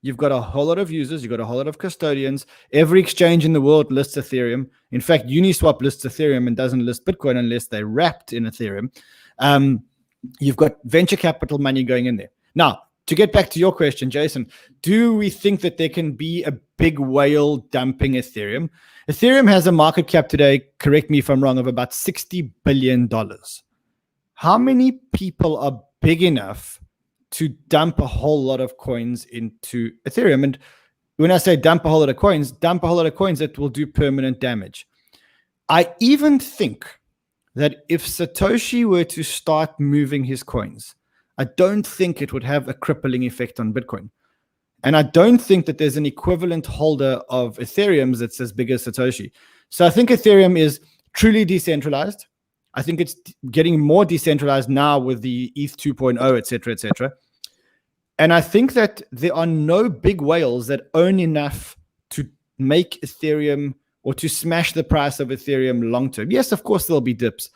You've got a whole lot of users. You've got a whole lot of custodians. Every exchange in the world lists Ethereum. In fact, Uniswap lists Ethereum and doesn't list Bitcoin unless they're wrapped in Ethereum. You've got venture capital money going in there. Now, to get back to your question, Jason, do we think that there can be a big whale dumping Ethereum? Ethereum has a market cap today, correct me if I'm wrong, of about $60 billion. How many people are big enough to dump a whole lot of coins into Ethereum? And when I say dump a whole lot of coins that will do permanent damage. I even think that if Satoshi were to start moving his coins, I don't think it would have a crippling effect on Bitcoin. And I don't think that there's an equivalent holder of Ethereum that's as big as Satoshi. So I think Ethereum is truly decentralized. I think it's getting more decentralized now with the ETH 2.0, et cetera, et cetera. And I think that there are no big whales that own enough to make Ethereum or to smash the price of Ethereum long term. Yes, of course, there'll be dips.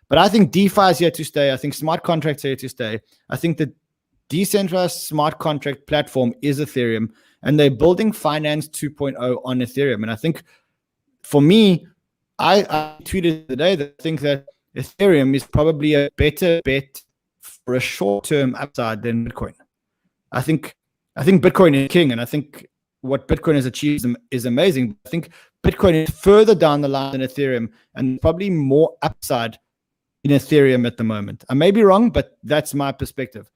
But I think DeFi is here to stay. I think smart contracts are here to stay. I think the decentralized smart contract platform is Ethereum, and they're building Finance 2.0 on Ethereum. And I think, for me, I tweeted today that I think that Ethereum is probably a better bet for a short-term upside than Bitcoin. I think Bitcoin is king, and I think what Bitcoin has achieved is amazing. I think Bitcoin is further down the line than Ethereum, and probably more upside in Ethereum at the moment. I may be wrong, but that's my perspective.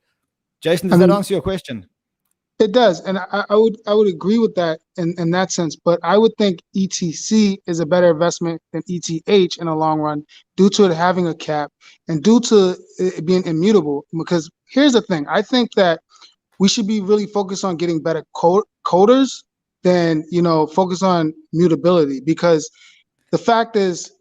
Jason, does that answer your question? It does, and I would agree with that in that sense. But I would think ETC is a better investment than ETH in the long run, due to it having a cap and due to it being immutable. Because here's the thing: I think that we should be really focused on getting better coders than focus on mutability. Because the fact is,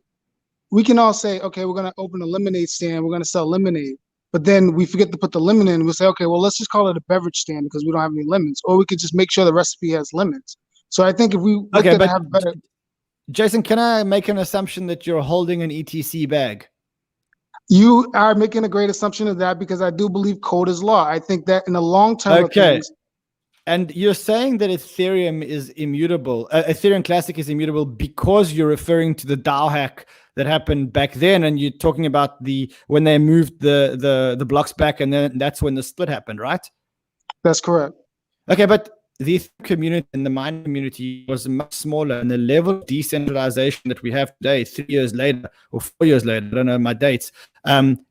we can all say, okay, we're going to open a lemonade stand, we're going to sell lemonade. But then we forget to put the lemon in. We'll say, okay, well, let's just call it a beverage stand because we don't have any lemons. Or we could just make sure the recipe has lemons. So I think if we have better... Jason, can I make an assumption that you're holding an ETC bag? You are making a great assumption of that because I do believe code is law. I think that in the long term of things... And you're saying that Ethereum is immutable. Ethereum Classic is immutable because you're referring to the DAO hack that happened back then, and you're talking about when they moved the blocks back, and then that's when the split happened, right? That's correct. Okay, but the community and the mining community was much smaller, and the level of decentralization that we have today, 3 years later or 4 years later, I don't know my dates,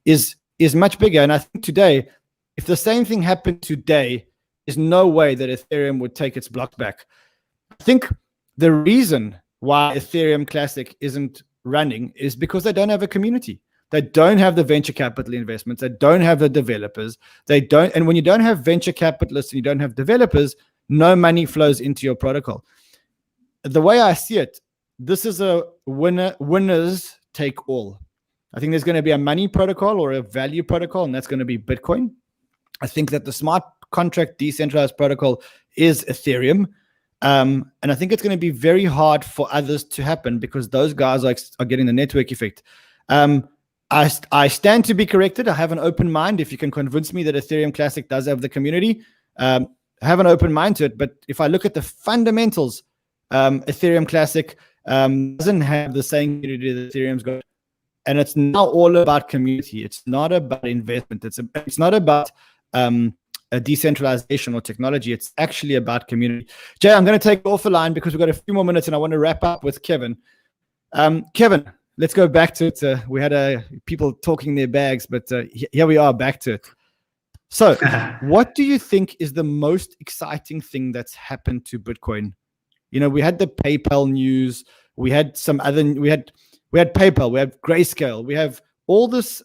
is much bigger. And I think today, if the same thing happened today, there's no way that Ethereum would take its blocks back. I think the reason why Ethereum Classic isn't running is because they don't have a community. They don't have the venture capital investments. They don't have the developers. They don't. And when you don't have venture capitalists and you don't have developers, no money flows into your protocol. The way I see it, this is a winners take all. I think there's going to be a money protocol or a value protocol, and that's going to be Bitcoin. I think that the smart contract decentralized protocol is Ethereum. And I think it's going to be very hard for others to happen because those guys are getting the network effect. I stand to be corrected. I have an open mind. If you can convince me that Ethereum Classic does have the community, have an open mind to it. But if I look at the fundamentals, Ethereum Classic doesn't have the same community that Ethereum's got. And it's now all about community. It's not about investment. It's not about a decentralization or technology. It's actually about community. Jay, I'm going to take off the line because we've got a few more minutes and I want to wrap up with Kevin. Kevin, let's go back to it. We had people talking their bags, but here we are back to it. So what do you think is the most exciting thing that's happened to Bitcoin? You know, we had the PayPal news. We had some other, we had PayPal, we have Grayscale. We have all this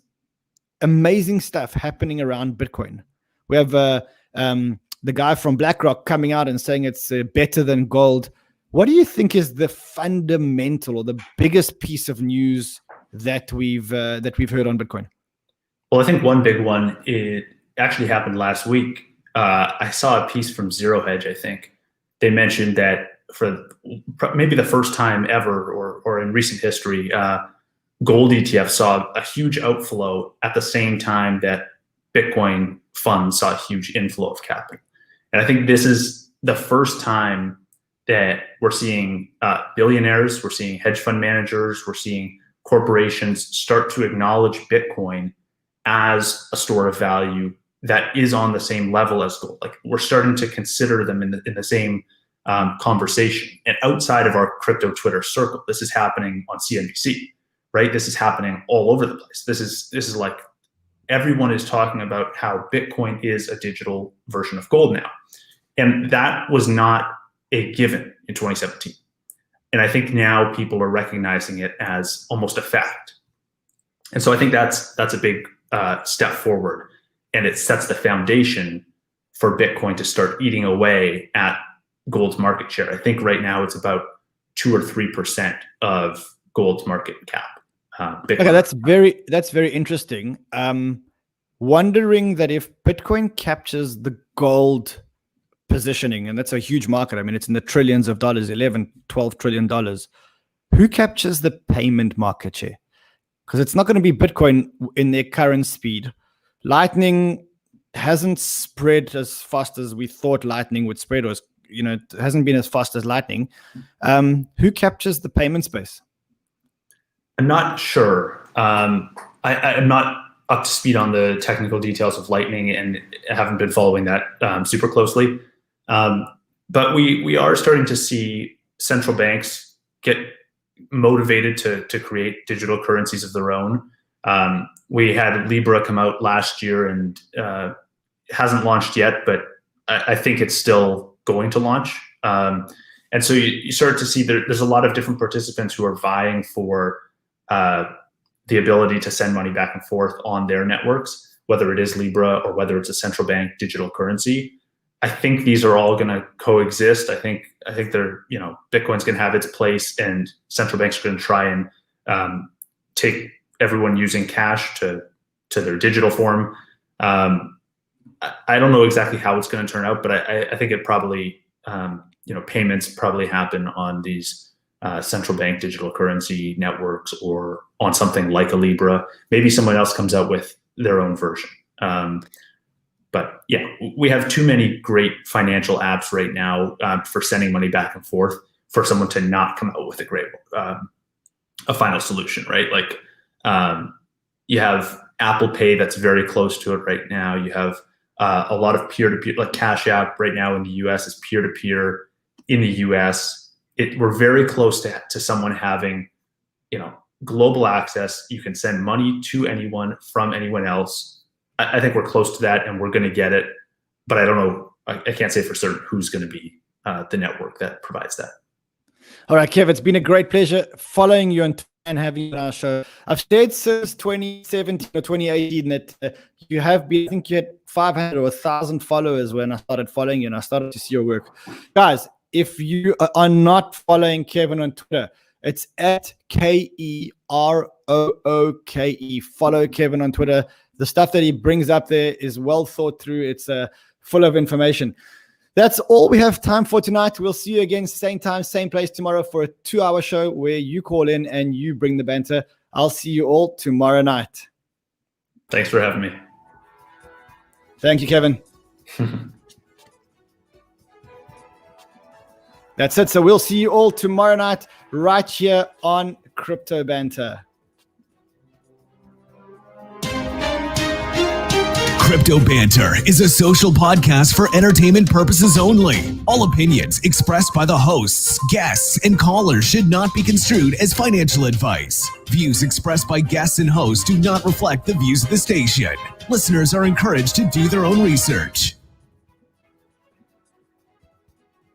amazing stuff happening around Bitcoin. We have the guy from BlackRock coming out and saying it's better than gold. What do you think is the fundamental or the biggest piece of news that we've heard on Bitcoin? Well, I think one big one, it actually happened last week. I saw a piece from Zero Hedge, I think. They mentioned that for maybe the first time ever or in recent history, gold ETF saw a huge outflow at the same time that Bitcoin funds saw a huge inflow of capital. And I think this is the first time that we're seeing billionaires, we're seeing hedge fund managers, we're seeing corporations start to acknowledge Bitcoin as a store of value that is on the same level as gold. Like, we're starting to consider them in the same conversation. And outside of our crypto Twitter circle, this is happening on CNBC, right? This is happening all over the place. This is like, everyone is talking about how Bitcoin is a digital version of gold now. And that was not a given in 2017. And I think now people are recognizing it as almost a fact. And so I think that's a big step forward. And it sets the foundation for Bitcoin to start eating away at gold's market share. I think right now it's about 2 or 3% of gold's market cap. Bitcoin. Okay, that's very interesting. Wondering that if Bitcoin captures the gold positioning, and that's a huge market. I mean, it's in the trillions of dollars, 11, 12 trillion dollars. Who captures the payment market share? Because it's not going to be Bitcoin in their current speed. Lightning hasn't spread as fast as we thought Lightning would spread, or it hasn't been as fast as Lightning. Who captures the payment space? I'm not sure. I'm not up to speed on the technical details of Lightning and haven't been following that super closely. But we are starting to see central banks get motivated to create digital currencies of their own. We had Libra come out last year and it hasn't launched yet, but I think it's still going to launch. And so you start to see there's a lot of different participants who are vying for the ability to send money back and forth on their networks, whether it is Libra or whether it's a central bank digital currency. I think these are all going to coexist. I think they're, Bitcoin's going to have its place, and central banks are going to try and take everyone using cash to their digital form. I don't know exactly how it's going to turn out, but I think it probably, payments probably happen on these central bank digital currency networks or on something like a Libra. Maybe someone else comes out with their own version. But yeah, we have too many great financial apps right now for sending money back and forth for someone to not come out with a great, a final solution, right? Like you have Apple Pay that's very close to it right now. You have a lot of peer-to-peer, like Cash App right now in the US is peer-to-peer in the US. We're very close to someone having, global access. You can send money to anyone from anyone else I think we're close to that, and we're going to get it. But I don't know. I can't say for certain who's going to be the network that provides that. All right, Kev, it's been a great pleasure following you and having you on our show. I've stayed since 2017 or 2018 that you have been, I think you had 500 or 1,000 followers when I started following you and I started to see your work. Guys, if you are not following Kevin on Twitter, it's at KEROOKE. Follow Kevin on Twitter. The stuff that he brings up there is well thought through. It's full of information. That's all we have time for tonight. We'll see you again, same time, same place tomorrow for a 2-hour show where you call in and you bring the banter. I'll see you all tomorrow night. Thanks for having me. Thank you, Kevin. That's it. So we'll see you all tomorrow night right here on Crypto Banter. Crypto Banter is a social podcast for entertainment purposes only. All opinions expressed by the hosts, guests, and callers should not be construed as financial advice. Views expressed by guests and hosts do not reflect the views of the station. Listeners are encouraged to do their own research.